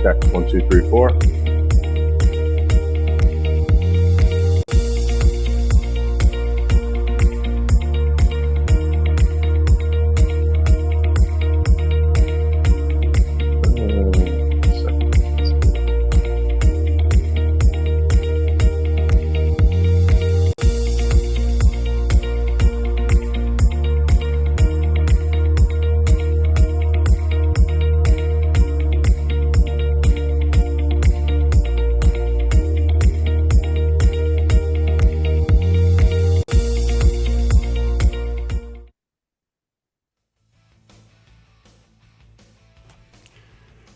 Check 1, 2, 3, 4.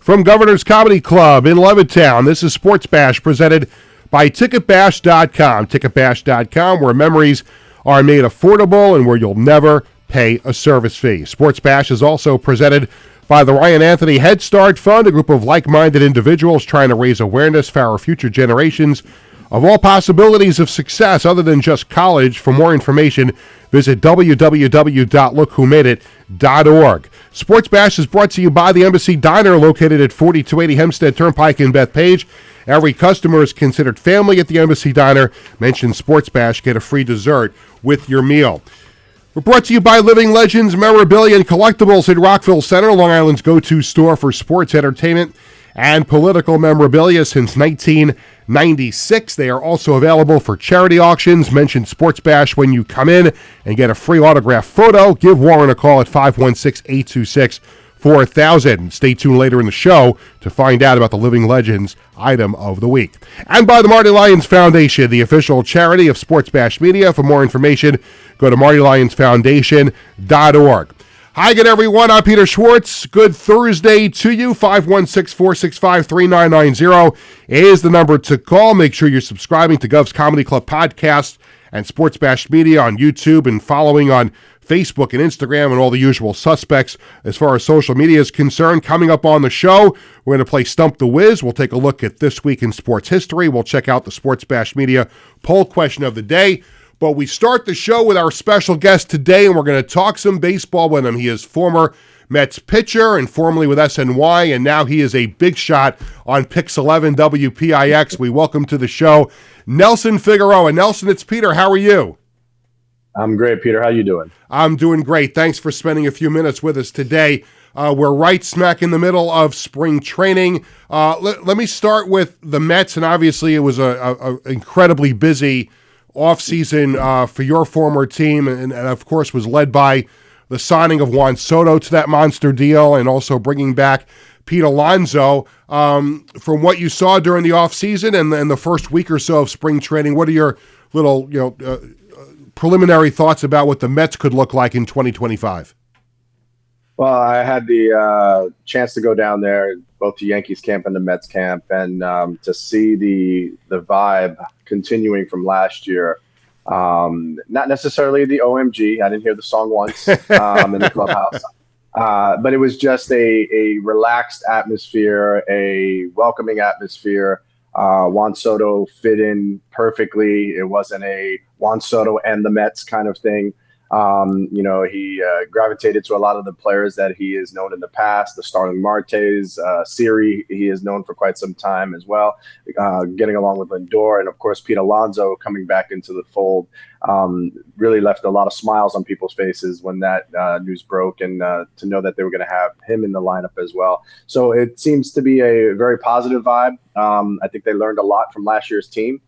From Governor's Comedy Club in Levittown, this is Sports Bash presented by TicketBash.com. TicketBash.com, where memories are made affordable and where you'll never pay a service fee. Sports Bash is also presented by the Ryan Anthony Head Start Fund, a group of like-minded individuals trying to raise awareness for our future generations of all possibilities of success other than just college. For more information, visit www.lookwhomadeit.org. Sports Bash is brought to you by the Embassy Diner, located at 4280 Hempstead Turnpike in Bethpage. Every customer is considered family at the Embassy Diner. Mention Sports Bash, get a free dessert with your meal. We're brought to you by Living Legends Memorabilia and Collectibles in Rockville Center, Long Island's go-to store for sports, entertainment, and political memorabilia since 1996. They are also available for charity auctions. Mention Sports Bash when you come in and get a free autographed photo. Give Warren a call at 516-826-4000. Stay tuned later in the show to find out about the Living Legends item of the week. And by the Marty Lyons Foundation, the official charity of Sports Bash Media. For more information, go to martylyonsfoundation.org. Hi again, everyone. I'm Peter Schwartz. Good Thursday to you. 516-465-3990 is the number to call. Make sure you're subscribing to Govs Comedy Club podcast and Sports Bash Media on YouTube and following on Facebook and Instagram and all the usual suspects as far as social media is concerned. Coming up on the show, we're going to play Stump the Wiz. We'll take a look at this week in sports history. We'll check out the Sports Bash Media poll question of the day. But we start the show with our special guest today, and we're going to talk some baseball with him. He is former Mets pitcher and formerly with SNY, and now he is a big shot on Pix 11 WPIX. We welcome to the show Nelson Figueroa. Nelson, it's Peter. How are you? I'm great, Peter. How you doing? I'm doing great. Thanks for spending a few minutes with us today. We're right smack in the middle of spring training. Let me start with the Mets, and obviously it was a incredibly busy offseason for your former team, and of course was led by the signing of Juan Soto to that monster deal and also bringing back Pete Alonso. From what you saw during the offseason and then the first week or so of spring training, what are your little preliminary thoughts about what the Mets could look like in 2025? Well, I had the chance to go down there, both the Yankees camp and the Mets camp, and to see the vibe continuing from last year. Not necessarily the OMG. I didn't hear the song once in the clubhouse. But it was just a relaxed atmosphere, a welcoming atmosphere. Juan Soto fit in perfectly. It wasn't a Juan Soto and the Mets kind of thing. He gravitated to a lot of the players that he has known in the past, the Starling Martes, Siri, he is known for quite some time as well, getting along with Lindor, and of course, Pete Alonso coming back into the fold, really left a lot of smiles on people's faces when that news broke, and to know that they were going to have him in the lineup as well. So it seems to be a very positive vibe. I think they learned a lot from last year's team,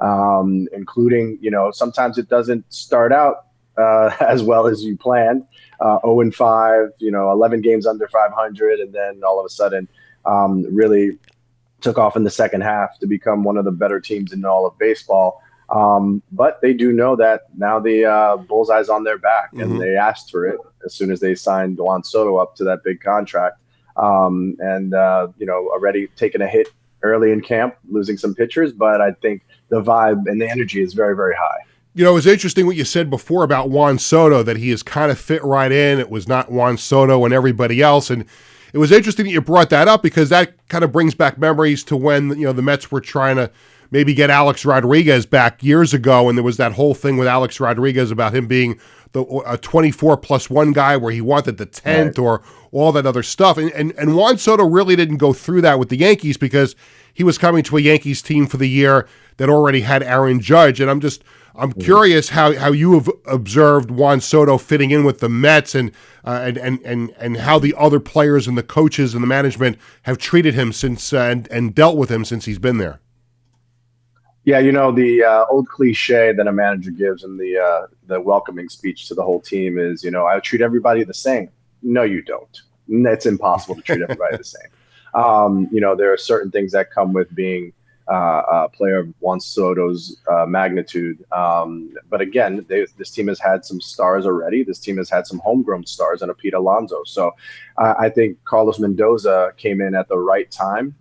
including, sometimes it doesn't start out as well as you planned. 0-5, 11 games under 500, and then all of a sudden really took off in the second half to become one of the better teams in all of baseball. But they do know that now the bullseye's on their back, and they asked for it as soon as they signed Juan Soto up to that big contract. Already taking a hit early in camp, losing some pitchers, but I think the vibe and the energy is very, very high. It was interesting what you said before about Juan Soto, that he has kind of fit right in. It was not Juan Soto and everybody else. And it was interesting that you brought that up because that kind of brings back memories to when, the Mets were trying to maybe get Alex Rodriguez back years ago. And there was that whole thing with Alex Rodriguez about him being a 24+1 guy where he wanted the 10th or all that other stuff. And Juan Soto really didn't go through that with the Yankees because he was coming to a Yankees team for the year that already had Aaron Judge. And I'm curious how you have observed Juan Soto fitting in with the Mets and how the other players and the coaches and the management have treated him since and dealt with him since he's been there. Yeah, the old cliche that a manager gives in the welcoming speech to the whole team is, I treat everybody the same. No, you don't. It's impossible to treat everybody the same. There are certain things that come with being a player of Juan Soto's magnitude. But again, this team has had some stars already. This team has had some homegrown stars and a Pete Alonso. So I think Carlos Mendoza came in at the right time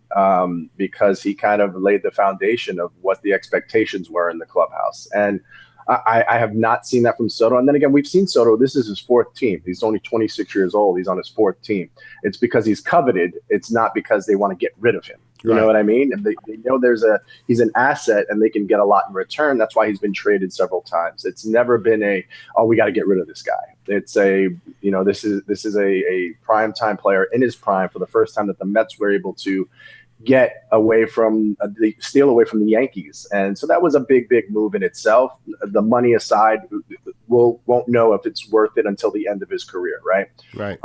because he kind of laid the foundation of what the expectations were in the clubhouse. And I have not seen that from Soto. And then again, we've seen Soto. This is his fourth team. He's only 26 years old. He's on his fourth team. It's because he's coveted. It's not because they want to get rid of him. You know what I mean? And they know he's an asset and they can get a lot in return. That's why he's been traded several times. It's never been we got to get rid of this guy. It's this is a prime time player in his prime for the first time that the Mets were able to get away from steal away from the Yankees. And so that was a big move in itself. The money aside, won't know if it's worth it until the end of his career. Right.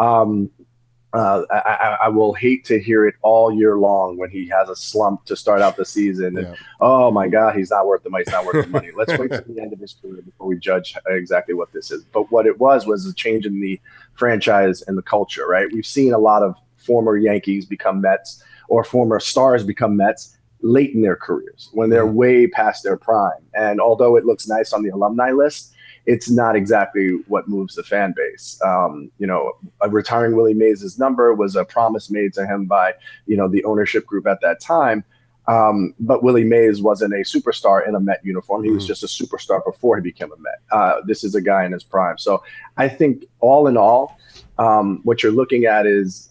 I will hate to hear it all year long when he has a slump to start out the season. And, oh my God, he's not worth the money. He's not worth the money. Let's wait to the end of his career before we judge exactly what this is. But what it was a change in the franchise and the culture, right? We've seen a lot of former Yankees become Mets or former stars become Mets late in their careers when they're way past their prime. And although it looks nice on the alumni list, it's not exactly what moves the fan base. Retiring Willie Mays' number was a promise made to him by, the ownership group at that time. But Willie Mays wasn't a superstar in a Met uniform. He was just a superstar before he became a Met. This is a guy in his prime. So I think all in all, what you're looking at is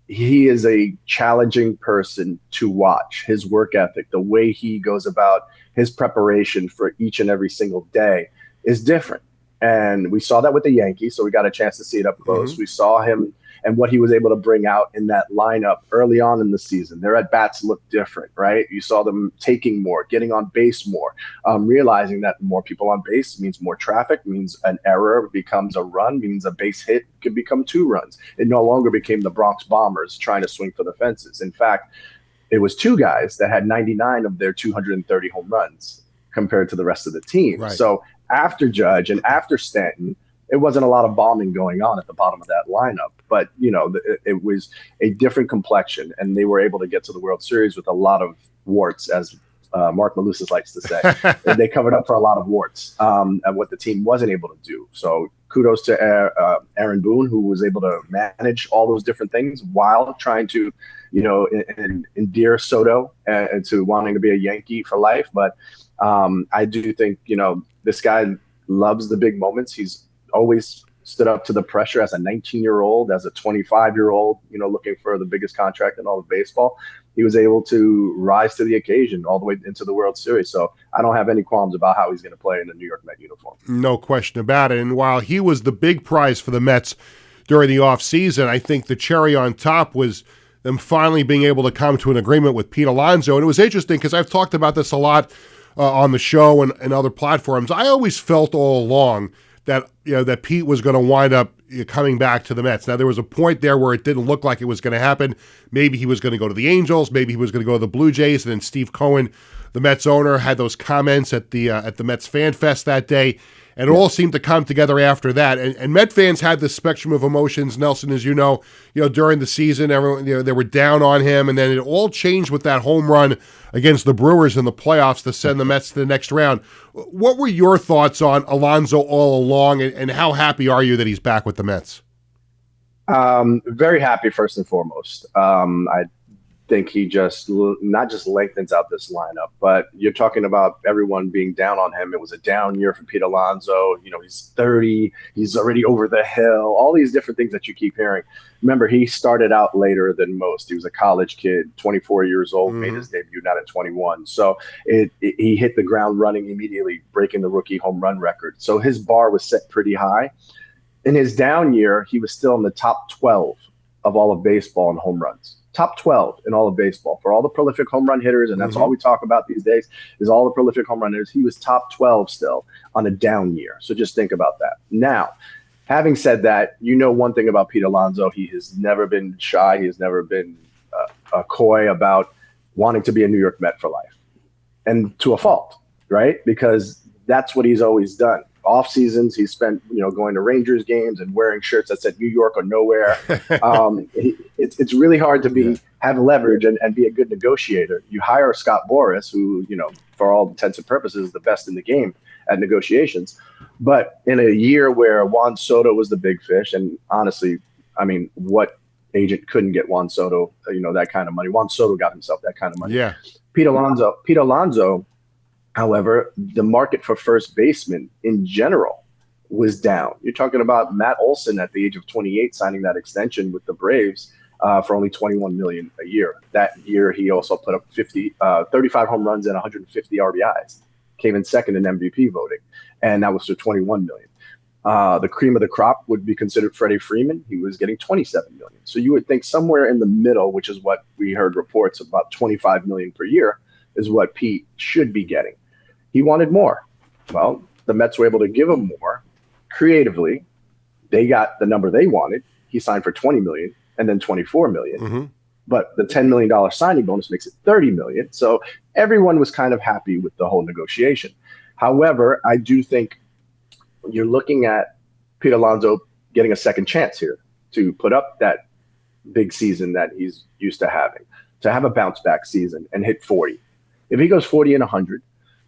he is a challenging person to watch. His work ethic, the way he goes about his preparation for each and every single day is different. And we saw that with the Yankees, so we got a chance to see it up close. We saw him and what he was able to bring out in that lineup early on in the season. Their at-bats looked different, right? You saw them taking more, getting on base more, realizing that more people on base means more traffic, means an error becomes a run, means a base hit could become 2 runs. It no longer became the Bronx Bombers trying to swing for the fences. In fact, it was 2 guys that had 99 of their 230 home runs compared to the rest of the team. Right. So after Judge and after Stanton, it wasn't a lot of bombing going on at the bottom of that lineup, but it was a different complexion, and they were able to get to the World Series with a lot of warts, as Mark Malusis likes to say. They covered up for a lot of warts and what the team wasn't able to do. So kudos to Aaron Boone, who was able to manage all those different things while trying to, endear Soto to wanting to be a Yankee for life. But I do think, this guy loves the big moments. He's always stood up to the pressure as a 19-year-old, as a 25-year-old, looking for the biggest contract in all of baseball. He was able to rise to the occasion all the way into the World Series. So I don't have any qualms about how he's going to play in a New York Met uniform. No question about it. And while he was the big prize for the Mets during the offseason, I think the cherry on top was them finally being able to come to an agreement with Pete Alonso. And it was interesting because I've talked about this a lot on the show and other platforms. I always felt all along that that Pete was going to wind up coming back to the Mets. Now, there was a point there where it didn't look like it was going to happen. Maybe he was going to go to the Angels. Maybe he was going to go to the Blue Jays. And then Steve Cohen, the Mets owner, had those comments at the Mets Fan Fest that day. And it all seemed to come together after that. And Met fans had this spectrum of emotions, Nelson, as you know, during the season, everyone, they were down on him. And then it all changed with that home run against the Brewers in the playoffs to send the Mets to the next round. What were your thoughts on Alonso all along, and how happy are you that he's back with the Mets? Very happy, first and foremost. I think he just not just lengthens out this lineup, but you're talking about everyone being down on him. It was a down year for Pete Alonso. You know, he's 30, he's already over the hill, all these different things that you keep hearing. Remember, he started out later than most. He was a college kid, 24 years old, made his debut not at 21. So he hit the ground running immediately, breaking the rookie home run record. So his bar was set pretty high. In his down year, he was still in the top 12 of all of baseball in home runs. Top 12 in all of baseball for all the prolific home run hitters, and that's all we talk about these days is all the prolific home run hitters. He was top 12 still on a down year. So just think about that. Now, having said that, you know one thing about Pete Alonso, he has never been shy. He has never been coy about wanting to be a New York Met for life, and to a fault, right? Because that's what he's always done. Off seasons, he spent, going to Rangers games and wearing shirts that said New York or nowhere. It's really hard to have leverage and be a good negotiator. You hire Scott Boras, who, for all intents and purposes, is the best in the game at negotiations. But in a year where Juan Soto was the big fish, and honestly, I mean, what agent couldn't get Juan Soto, that kind of money? Juan Soto got himself that kind of money. Yeah. Pete Alonso, however, the market for first baseman in general was down. You're talking about Matt Olson at the age of 28 signing that extension with the Braves for only $21 million a year. That year, he also put up 35 home runs and 150 RBIs. Came in second in MVP voting, and that was for $21 million. The cream of the crop would be considered Freddie Freeman. He was getting $27 million. So you would think somewhere in the middle, which is what we heard reports of, about $25 million per year, is what Pete should be getting. He wanted more. Well, the Mets were able to give him more creatively. They got the number they wanted. He signed for $20 million and then $24 million. But the $10 million signing bonus makes it $30 million. So everyone was kind of happy with the whole negotiation. However, I do think you're looking at Pete Alonso getting a second chance here to put up that big season that he's used to having, to have a bounce back season and hit 40. If he goes 40 and 100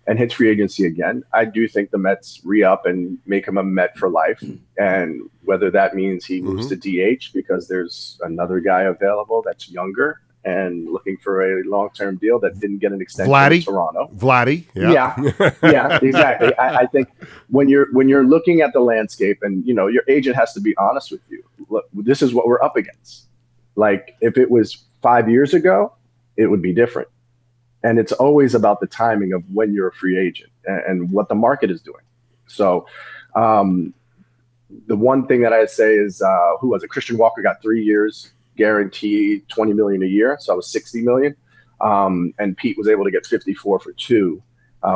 and hits free agency again, I do think the Mets re-up and make him a Met for life. And whether that means he moves to DH because there's another guy available that's younger and looking for a long-term deal that didn't get an extension in Toronto. Yeah, exactly. I think when you're looking at the landscape and, your agent has to be honest with you. Look, this is what we're up against. Like if it was 5 years ago, it would be different. And it's always about the timing of when you're a free agent and what the market is doing. So the one thing that I say is, who was it? Christian Walker got 3 years, guaranteed $20 million a year. So I was $60 million. And Pete was able to get 54 for 2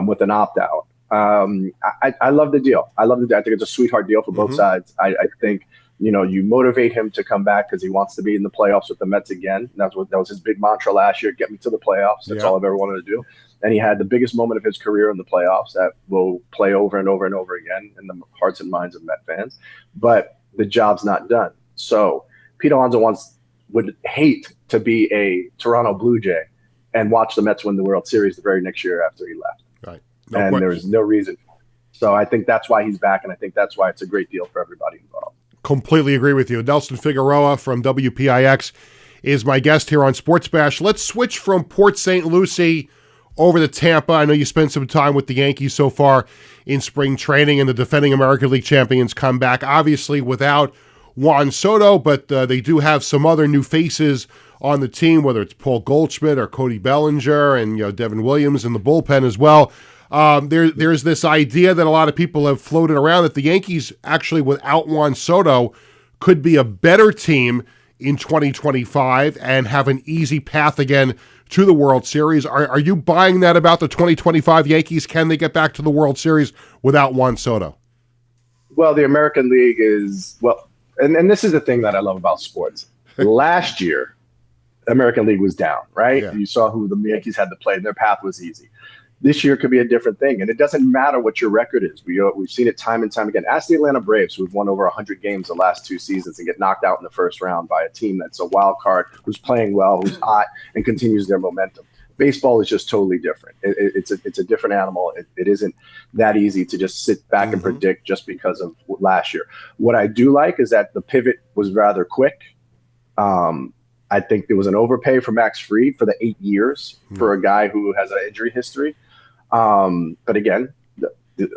with an opt-out. I love the deal. I think it's a sweetheart deal for both sides. I think, you motivate him to come back because he wants to be in the playoffs with the Mets again. That was his big mantra last year: get me to the playoffs. That's all I've ever wanted to do. And he had the biggest moment of his career in the playoffs that will play over and over and over again in the hearts and minds of Met fans. But the job's not done. So Pete Alonso would hate to be a Toronto Blue Jay and watch the Mets win the World Series the very next year after he left. Right. And there's no reason for it. So I think that's why he's back, and I think that's why it's a great deal for everybody involved. Completely agree with you. Nelson Figueroa from WPIX is my guest here on Sports Bash. Let's switch from Port St. Lucie over to Tampa. I know you spent some time with the Yankees so far in spring training, and the defending American League champions come back, obviously without Juan Soto, but they do have some other new faces on the team, whether it's Paul Goldschmidt or Cody Bellinger and Devin Williams in the bullpen as well. There's this idea that a lot of people have floated around that the Yankees, actually without Juan Soto, could be a better team in 2025 and have an easy path again to the World Series. Are you buying that about the 2025 Yankees? Can they get back to the World Series without Juan Soto? Well, the American League is, and this is the thing that I love about sports. Last year, the American League was down, right? Yeah. You saw who the Yankees had to play, and their path was easy. This year could be a different thing, and it doesn't matter what your record is. We've seen it time and time again. Ask the Atlanta Braves, who've won over 100 games the last 2 seasons and get knocked out in the first round by a team that's a wild card, who's playing well, who's hot, and continues their momentum. Baseball is just totally different. It's a different animal. It isn't that easy to just sit back and predict just because of last year. What I do like is that the pivot was rather quick. I think there was an overpay for Max Fried for the 8 years for a guy who has an injury history. But again,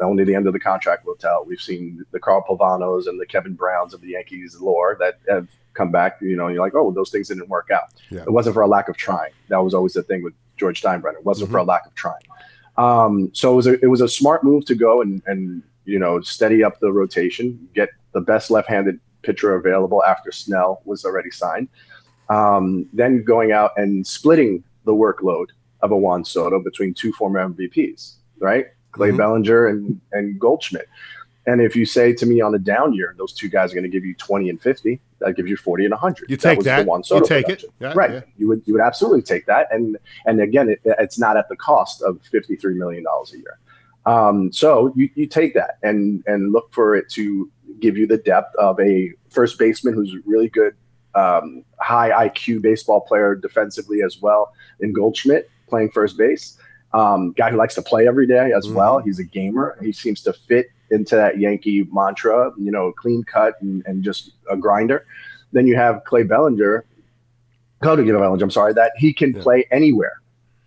only the end of the contract will tell. We've seen the Carl Pavanos and the Kevin Browns of the Yankees lore that have come back. You're like, oh, those things didn't work out. Yeah. It wasn't for a lack of trying. That was always the thing with George Steinbrenner. It wasn't for a lack of trying. So it was a smart move to go and steady up the rotation, get the best left-handed pitcher available after Snell was already signed. Then going out and splitting the workload of a Juan Soto between two former MVPs, right? Clay Bellinger and Goldschmidt. And if you say to me on a down year, those two guys are going to give you 20 and 50, that gives you 40 and 100. You take that. You take production. it. Yeah, right. Yeah. You would absolutely take that. And again, it's not at the cost of $53 million a year. So you take that and look for it to give you the depth of a first baseman who's really good, high IQ baseball player defensively as well in Goldschmidt playing first base. Guy who likes to play every day as well. He's a gamer. He seems to fit into that Yankee mantra, clean cut and just a grinder. Then you have Cody Bellinger, that he can play anywhere.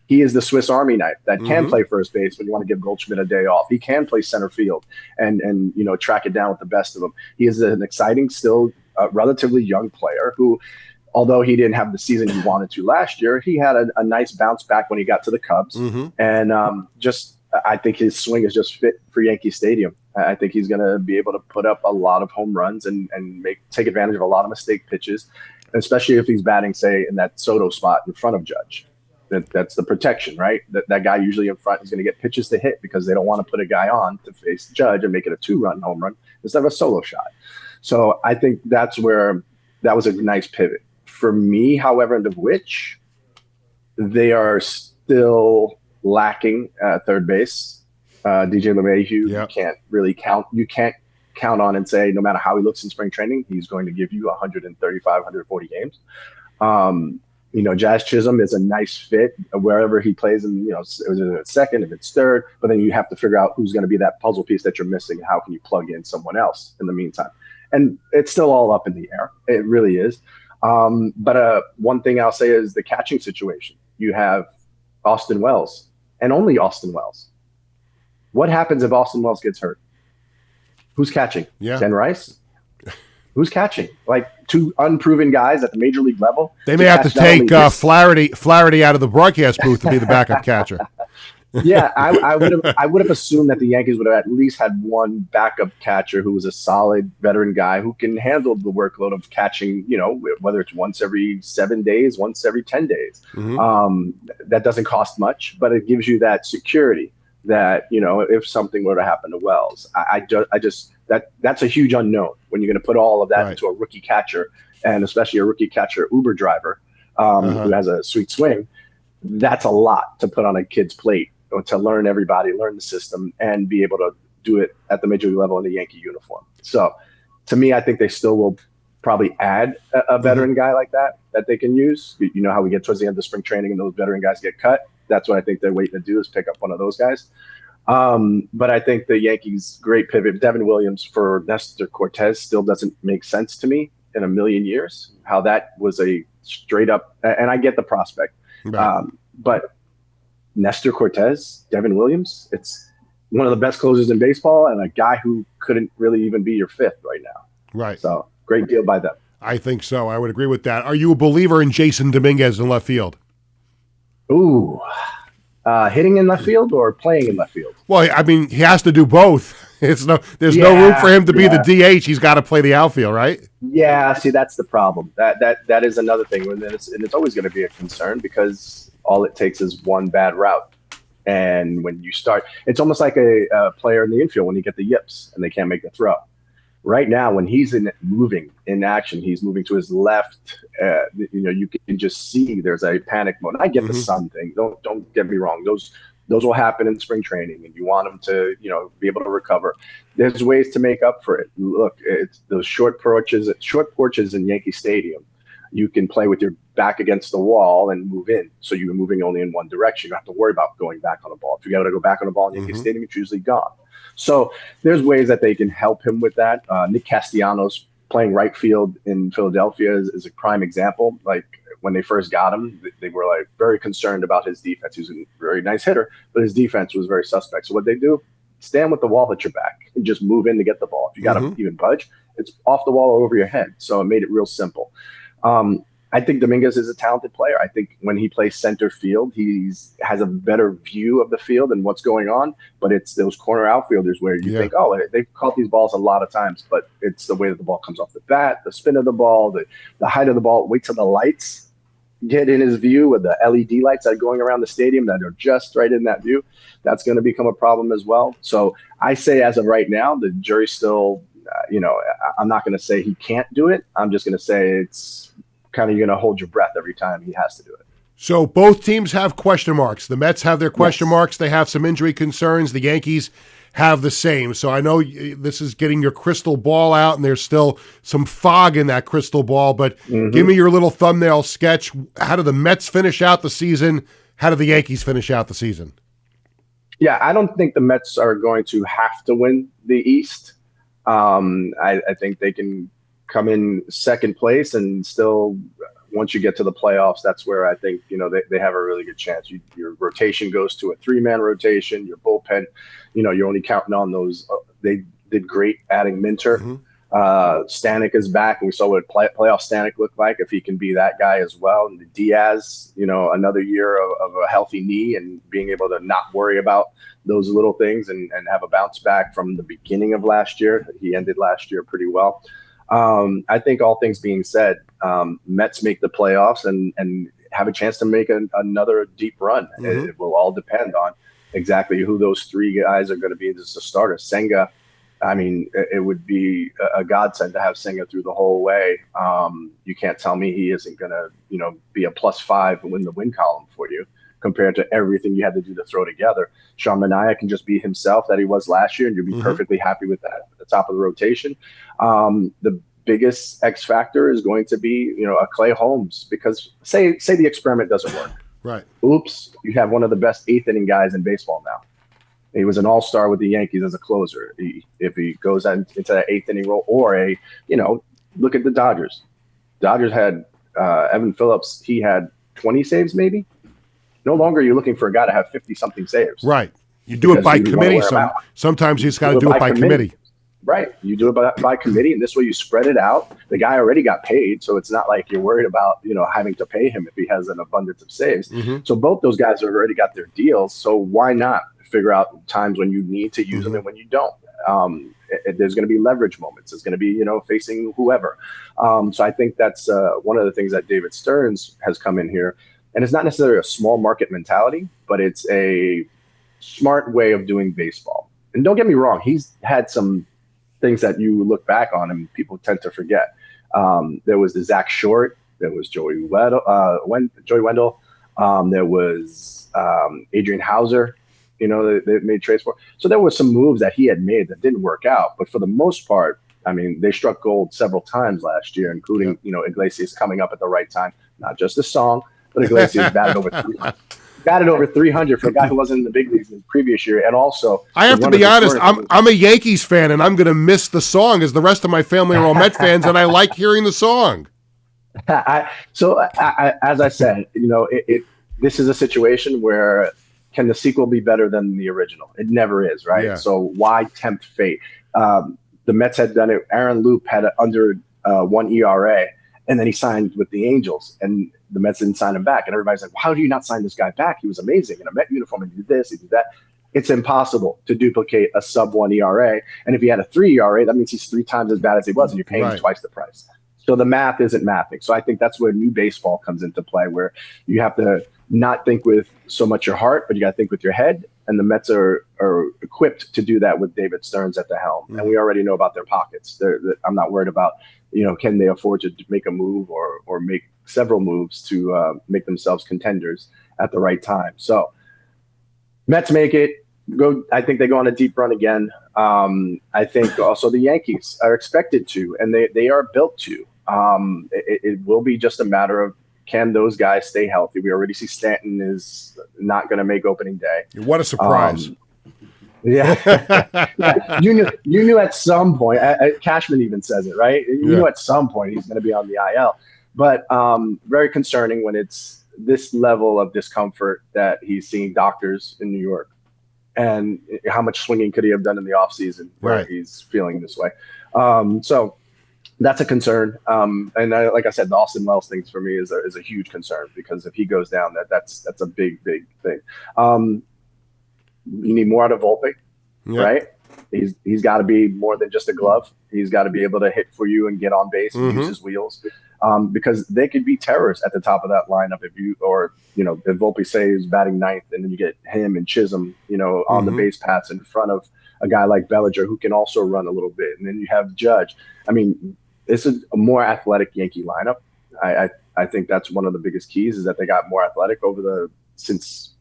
He is the Swiss Army knife that can play first base when you want to give Goldschmidt a day off. He can play center field and track it down with the best of them. He is an exciting, still relatively young player who, although he didn't have the season he wanted to last year, he had a nice bounce back when he got to the Cubs. And I think his swing is just fit for Yankee Stadium. I think he's going to be able to put up a lot of home runs and take advantage of a lot of mistake pitches, especially if he's batting, say, in that Soto spot in front of Judge. That's the protection, right? That guy usually in front is going to get pitches to hit because they don't want to put a guy on to face Judge and make it a 2-run home run instead of a solo shot. So I think that's where that was a nice pivot. For me, however, of which they are still lacking at third base. DJ LeMahieu, you can't really count. You can't count on and say no matter how he looks in spring training, he's going to give you 135, 140 games. Jazz Chisholm is a nice fit wherever he plays, and is it second, if it's third, but then you have to figure out who's going to be that puzzle piece that you're missing, and how can you plug in someone else in the meantime. And it's still all up in the air. It really is. But one thing I'll say is the catching situation. You have Austin Wells and only Austin Wells. What happens if Austin Wells gets hurt? Who's catching? Ken Rice? Who's catching? Like two unproven guys at the major league level. They may have to take Flaherty out of the broadcast booth to be the backup catcher. Yeah, I would have assumed that the Yankees would have at least had one backup catcher who was a solid veteran guy who can handle the workload of catching, whether it's once every 7 days, once every 10 days. That doesn't cost much, but it gives you that security that, if something were to happen to Wells, that's a huge unknown when you're going to put all of that into a rookie catcher, and especially a rookie catcher Uber driver who has a sweet swing. That's a lot to put on a kid's plate, to learn everybody, learn the system, and be able to do it at the major league level in a Yankee uniform. So to me, I think they still will probably add a veteran guy like that they can use. You know how we get towards the end of spring training and those veteran guys get cut. That's what I think they're waiting to do, is pick up one of those guys. But I think the Yankees' great pivot, Devin Williams for Nestor Cortez, still doesn't make sense to me in a million years, how that was a straight up, and I get the prospect. But Nestor Cortez, Devin Williams, it's one of the best closers in baseball, and a guy who couldn't really even be your fifth right now. Right. So great deal by them. I think so. I would agree with that. Are you a believer in Jason Dominguez in left field? Ooh, hitting in left field or playing in left field? Well, I mean, he has to do both. There's no room for him to be the DH. He's got to play the outfield, right? Yeah. See, that's the problem. That is another thing, and it's always going to be a concern because all it takes is one bad route. And when you start, it's almost like a player in the infield when you get the yips and they can't make the throw. Right now, when he's moving in action, he's moving to his left. You can just see there's a panic mode. I get the sun thing. Don't get me wrong. Those will happen in spring training, and you want them to be able to recover. There's ways to make up for it. Look, it's those short porches in Yankee Stadium. You can play with your back against the wall and move in. So you're moving only in one direction. You don't have to worry about going back on a ball. If you got to go back on a ball in Yankee Stadium, it's usually gone. So there's ways that they can help him with that. Nick Castellanos playing right field in Philadelphia is a prime example. Like when they first got him, they were like very concerned about his defense. He was a very nice hitter, but his defense was very suspect. So what they do, stand with the wall at your back and just move in to get the ball. If you got to even budge, it's off the wall or over your head. So it made it real simple. I think Dominguez is a talented player. I think when he plays center field, he has a better view of the field and what's going on. But it's those corner outfielders where you think, oh, they've caught these balls a lot of times, but it's the way that the ball comes off the bat, the spin of the ball, the height of the ball. Wait till the lights get in his view with the LED lights that are going around the stadium that are just right in that view. That's going to become a problem as well. So I say as of right now, the jury's still, I'm not going to say he can't do it. I'm just going to say it's kind of, you're going to hold your breath every time he has to do it. So both teams have question marks. The Mets have their question marks. They have some injury concerns. The Yankees have the same. So I know this is getting your crystal ball out, and there's still some fog in that crystal ball, but give me your little thumbnail sketch. How do the Mets finish out the season? How do the Yankees finish out the season? Yeah, I don't think the Mets are going to have to win the East. I think they can come in second place and still, once you get to the playoffs, that's where I think, they have a really good chance. Your rotation goes to a 3-man rotation, your bullpen, you're only counting on those. They did great adding Minter. Stanek is back, and we saw what playoff Stanek looked like, if he can be that guy as well. And Diaz, another year of a healthy knee and being able to not worry about those little things and have a bounce back from the beginning of last year. He ended last year pretty well. I think all things being said, Mets make the playoffs and have a chance to make another deep run. It will all depend on exactly who those three guys are going to be as a starter. Senga, I mean, it would be a godsend to have Senga through the whole way. You can't tell me he isn't going to, be a +5 and win the win column for you compared to everything you had to do to throw together. Sean Manaea can just be himself that he was last year, and you'll be perfectly happy with that at the top of the rotation. The biggest X factor is going to be, a Clay Holmes, because say the experiment doesn't work. Right. Oops, you have one of the best 8th inning guys in baseball now. He was an all-star with the Yankees as a closer. If he goes into that 8th inning role, or look at the Dodgers. Dodgers had Evan Phillips. He had 20 saves maybe. No longer you're looking for a guy to have 50-something saves. Right. You do it by committee. Sometimes you just got to do it by committee. Right. You do it by committee, and this way you spread it out. The guy already got paid, so it's not like you're worried about, having to pay him if he has an abundance of saves. So both those guys have already got their deals, so why not figure out times when you need to use them and when you don't? There's going to be leverage moments. It's going to be, facing whoever. So I think that's one of the things that David Stearns has come in here. And it's not necessarily a small market mentality, but it's a smart way of doing baseball. And don't get me wrong, he's had some things that you look back on and people tend to forget. There was the Zach Short, there was Joey Wendell, there was Adrian Hauser, they made trades for. So there were some moves that he had made that didn't work out. But for the most part, I mean, they struck gold several times last year, including, Iglesias coming up at the right time. Not just a song, but Iglesias batted over 300 for a guy who wasn't in the big leagues in the previous year. And also, I have to be honest, I'm a Yankees fan, and I'm going to miss the song, as the rest of my family are all Met fans, and I like hearing the song. As I said, this is a situation where can the sequel be better than the original? It never is, right? Yeah. So why tempt fate? The Mets had done it. Aaron Loop had an under 1 ERA, and then he signed with the Angels, and the Mets didn't sign him back. And everybody's like, well, how do you not sign this guy back? He was amazing in a Met uniform, and he did this, he did that. It's impossible to duplicate a sub-1 ERA. And if he had a 3 ERA, that means he's 3 times as bad as he was, and you're paying him twice the price. So the math isn't mathing. So I think that's where new baseball comes into play, where you have to not think with so much your heart, but you got to think with your head. And the Mets are equipped to do that with David Stearns at the helm. And we already know about their pockets. I'm not worried about, can they afford to make a move or make several moves to make themselves contenders at the right time. So Mets make it. I think they go on a deep run again. I think also the Yankees are expected to, and they are built to. It will be just a matter of, can those guys stay healthy? We already see Stanton is not going to make opening day. What a surprise. Yeah. You knew at some point, Cashman even says it, right? You knew at some point he's going to be on the IL. But very concerning when it's this level of discomfort that he's seeing doctors in New York. And how much swinging could he have done in the offseason where Right. he's feeling this way? So that's a concern. And like I said, the Austin Wells things for me is a huge concern because if he goes down, that's a big thing. Um, you need more out of Volpe, Yep. right? He's got to be more than just a glove. He's got to be able to hit for you and get on base and use his wheels, because they could be terrors at the top of that lineup if you or if Volpe say is batting ninth and then you get him and Chisholm on the base paths in front of a guy like Bellinger who can also run a little bit, and then you have Judge. I mean, this is a more athletic Yankee lineup. I think that's one of the biggest keys is that they got more athletic since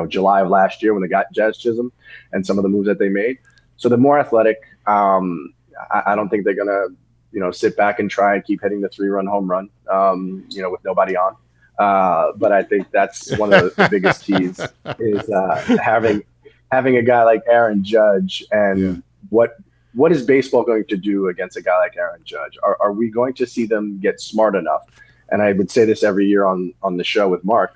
July of last year when they got Jazz Chisholm and some of the moves that they made. So they're more athletic. I don't think they're gonna sit back and try and keep hitting the 3-run home run with nobody on. But I think that's one of the biggest keys is having a guy like Aaron Judge and what is baseball going to do against a guy like Aaron Judge? Are we going to see them get smart enough? And I would say this every year on the show with Mark.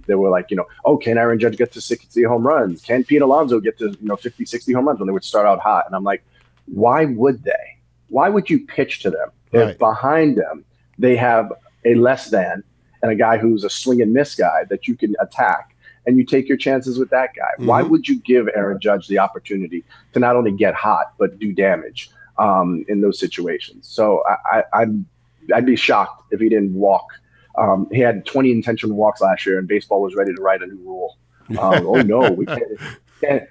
They were like, can Aaron Judge get to 60 home runs? Can Pete Alonso get to 50, 60 home runs when they would start out hot? And I'm like, why would they? Why would you pitch to them if behind them they have a less than and a guy who's a swing and miss guy that you can attack? And you take your chances with that guy. Why would you give Aaron Judge the opportunity to not only get hot but do damage in those situations? So I'd be shocked if he didn't walk. He had 20 intentional walks last year, and baseball was ready to write a new rule. Oh no,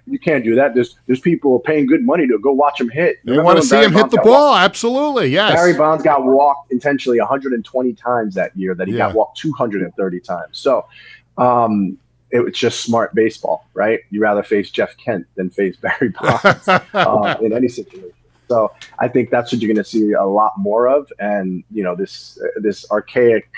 you can't do that. There's people paying good money to go watch him hit. They want to see him hit the ball. Absolutely, yes. Barry Bonds got walked intentionally 120 times that year. That he got walked 230 times. So. It was just smart baseball, right? You rather face Jeff Kent than face Barry Bonds in any situation. So I think that's what you're going to see a lot more of, and this archaic,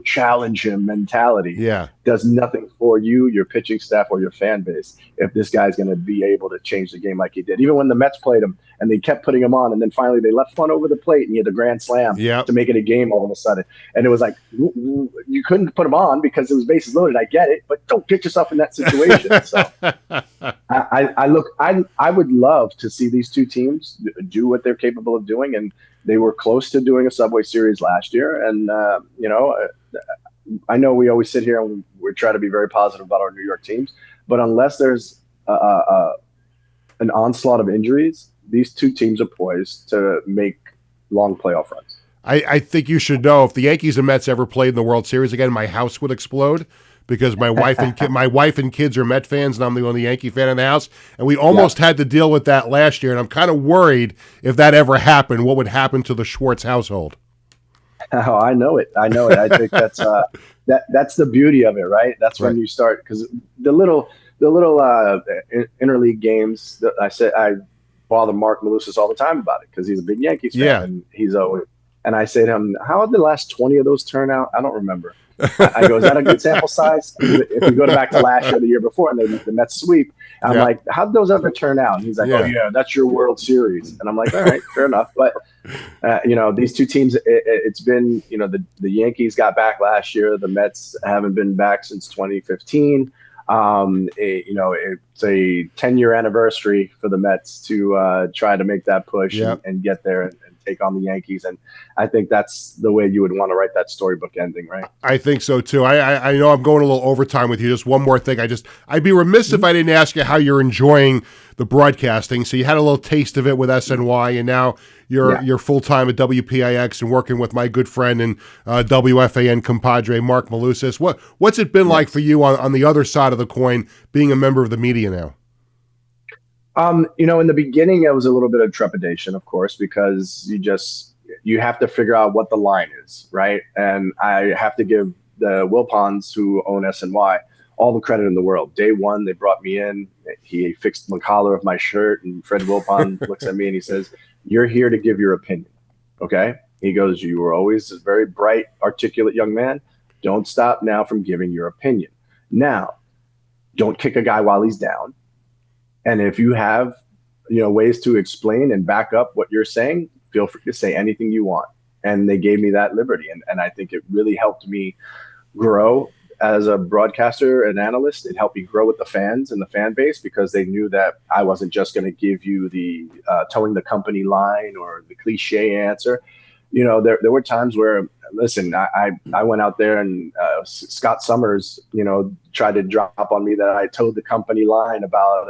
challenge him mentality does nothing for you, your pitching staff, or your fan base if this guy's going to be able to change the game like he did. Even when the Mets played him and they kept putting him on, and then finally they left one over the plate and he had the grand slam to make it a game all of a sudden, and it was like you couldn't put him on because it was bases loaded. I get it, but don't get yourself in that situation. So I would love to see these two teams do what they're capable of doing, and they were close to doing a Subway Series last year. And I know we always sit here and we try to be very positive about our New York teams, but unless there's an onslaught of injuries, these two teams are poised to make long playoff runs. I think you should know if the Yankees and Mets ever played in the World Series again, my house would explode. Because my wife and kids are Met fans, and I'm the only Yankee fan in the house, and we almost had to deal with that last year. And I'm kind of worried if that ever happened, what would happen to the Schwartz household? Oh, I know it. I think that's that's the beauty of it, right? That's when you start, because the little interleague games. I bother Mark Malusis all the time about it because he's a big Yankees fan, and he's always. And I say to him, "How did the last 20 of those turn out?" I don't remember. I go, is that a good sample size? If we go back to last year, the year before, and the Mets sweep, I'm like, how did those ever turn out? And he's like, oh yeah, that's your World Series. And I'm like, all right, fair enough. But these two teams, it's been, the Yankees got back last year. The Mets haven't been back since 2015. It's a 10-year anniversary for the Mets to try to make that push and get there and take on the Yankees. And I think that's the way you would want to write that storybook ending, right? I think so too. I know I'm going a little overtime with you. Just one more thing. I'd be remiss if I didn't ask you how you're enjoying the broadcasting. So you had a little taste of it with SNY, and now you're full-time at WPIX and working with my good friend and WFAN compadre, Mark Malusis. What's it been like for you on the other side of the coin, being a member of the media now? In the beginning, it was a little bit of trepidation, of course, because you have to figure out what the line is, right? And I have to give the Wilpons, who own SNY, all the credit in the world. Day one, they brought me in. He fixed the collar of my shirt, and Fred Wilpon looks at me and he says, "You're here to give your opinion, okay?" He goes, "You were always a very bright, articulate young man. Don't stop now from giving your opinion. Now, don't kick a guy while he's down. And if you have, ways to explain and back up what you're saying, feel free to say anything you want. and they gave me that liberty. And I think it really helped me grow as a broadcaster and analyst. It helped me grow with the fans and the fan base, because they knew that I wasn't just going to give you the towing the company line or the cliche answer. There were times where, listen, I went out there and Scott Summers, tried to drop on me that I towed the company line about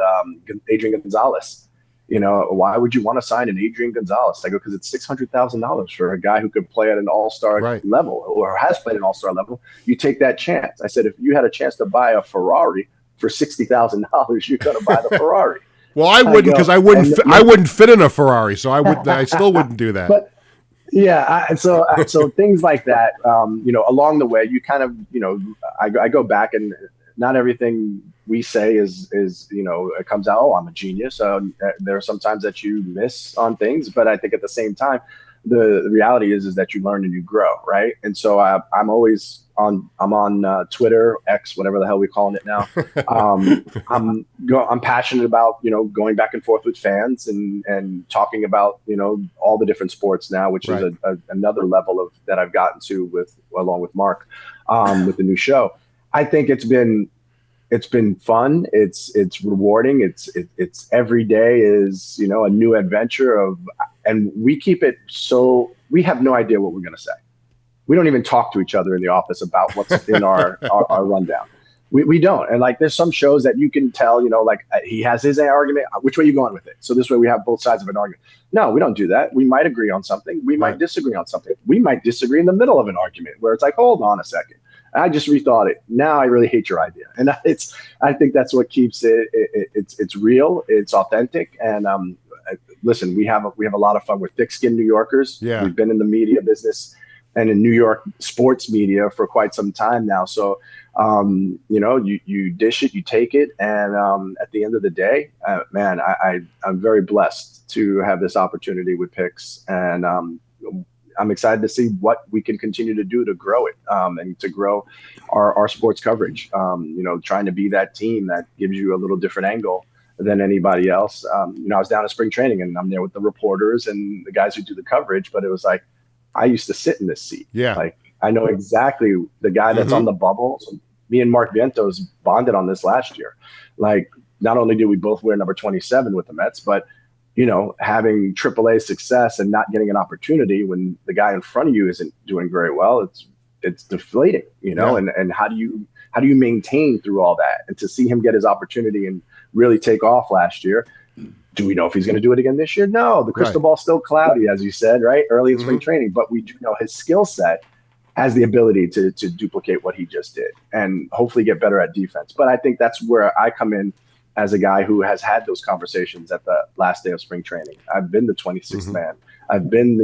Adrian Gonzalez. Why would you want to sign an Adrian Gonzalez? I go, because it's $600,000 for a guy who could play at an all-star level or has played an all-star level. You take that chance. I said, if you had a chance to buy a Ferrari for $60,000, you're going to buy the Ferrari. Well, I wouldn't, because I wouldn't fit in a Ferrari, so I still wouldn't do that. But yeah, so things like that, along the way, you kind of, I go back, and not everything we say is it comes out, oh, I'm a genius. There are some times that you miss on things, but I think at the same time, the reality is that you learn and you grow, right? And so I'm always on Twitter, X, whatever the hell we're calling it now. I'm passionate about going back and forth with fans and talking about all the different sports now, which is another level of that I've gotten to along with Mark with the new show. I think it's been fun. It's rewarding. It's every day is a new adventure and we keep it so we have no idea what we're going to say. We don't even talk to each other in the office about what's in our rundown. We don't. And there's some shows that you can tell, he has his argument. Which way are you going with it? So this way we have both sides of an argument. No, we don't do that. We might agree on something. We might disagree on something. We might disagree in the middle of an argument where it's hold on a second. I just rethought it. Now I really hate your idea. And I think that's what keeps it's real. It's authentic. And listen, we have a lot of fun. We're thick-skinned New Yorkers. Yeah. We've been in the media business and in New York sports media for quite some time now. So, you dish it, you take it. And at the end of the day, man, I'm very blessed to have this opportunity with Picks. And I'm excited to see what we can continue to do to grow it and to grow our sports coverage. Trying to be that team that gives you a little different angle than anybody else. I was down at spring training and I'm there with the reporters and the guys who do the coverage, but it was I used to sit in this seat. Yeah. I know exactly the guy that's on the bubble. So me and Mark Vientos bonded on this last year. Not only did we both wear number 27 with the Mets, but having AAA success and not getting an opportunity when the guy in front of you isn't doing very well, it's deflating, and how do you maintain through all that? And to see him get his opportunity and really take off last year, do we know if he's going to do it again this year? No, the crystal ball's still cloudy, as you said, right? Early in spring training, but we do know his skill set has the ability to duplicate what he just did and hopefully get better at defense. But I think that's where I come in as a guy who has had those conversations at the last day of spring training. I've been the 26th man. I've been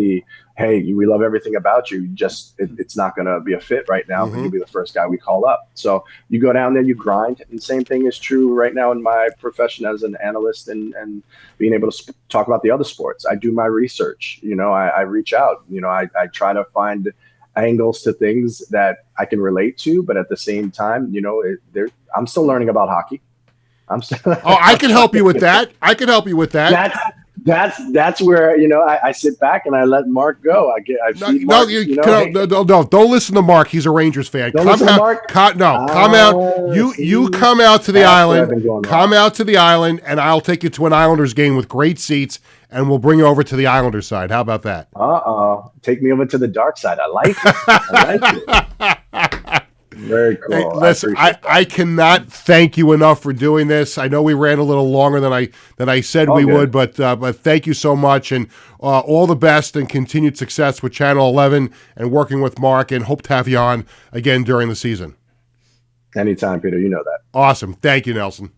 hey, we love everything about you. Just it's not going to be a fit right now, but you'll be the first guy we call up. So you go down there, you grind. And the same thing is true right now in my profession as an analyst and being able to talk about the other sports. I do my research. I reach out. I try to find angles to things that I can relate to, but at the same time, I'm still learning about hockey. I can help you with that. That's where I sit back and I let Mark go. Don't listen to Mark. He's a Rangers fan. Come out to the island. Come out to the island, and I'll take you to an Islanders game with great seats, and we'll bring you over to the Islanders side. How about that? Take me over to the dark side. I like it. Very cool. Hey, listen, I cannot thank you enough for doing this. I know we ran a little longer than I said we would, but thank you so much, and all the best and continued success with Channel 11 and working with Mark, and hope to have you on again during the season. Anytime, Peter. You know that. Awesome. Thank you, Nelson.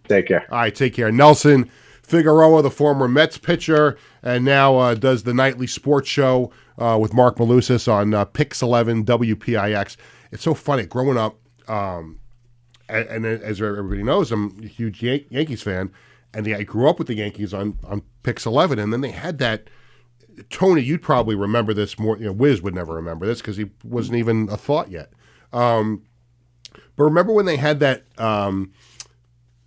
Take care. All right, take care. Nelson Figueroa, the former Mets pitcher, and now does the nightly sports show with Mark Malusis on Pix 11 WPIX. It's so funny growing up, and as everybody knows, I'm a huge Yankees fan, and I grew up with the Yankees on Pix 11, and then they had that. Tony, you'd probably remember this more. Wiz would never remember this because he wasn't even a thought yet. But remember when they had that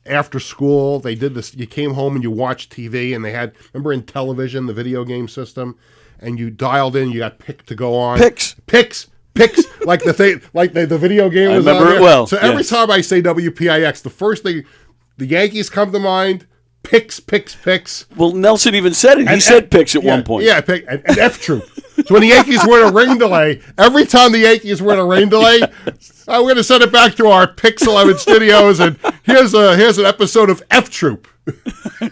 after school? They did this. You came home and you watched TV, and they had, remember in television, the video game system. and you dialed in. You got pick to go on. Picks. Like the thing, like the video game was I remember on there. it well. So every time I say WPIX, the first thing, the Yankees come to mind. Picks. Well, Nelson even said it. He said picks at one point. Yeah, pick and F Troop. So when the Yankees were in a rain delay, every time the Yankees were in a rain delay, we're going to send it back to our Pix 11 studios, and here's an episode of F Troop.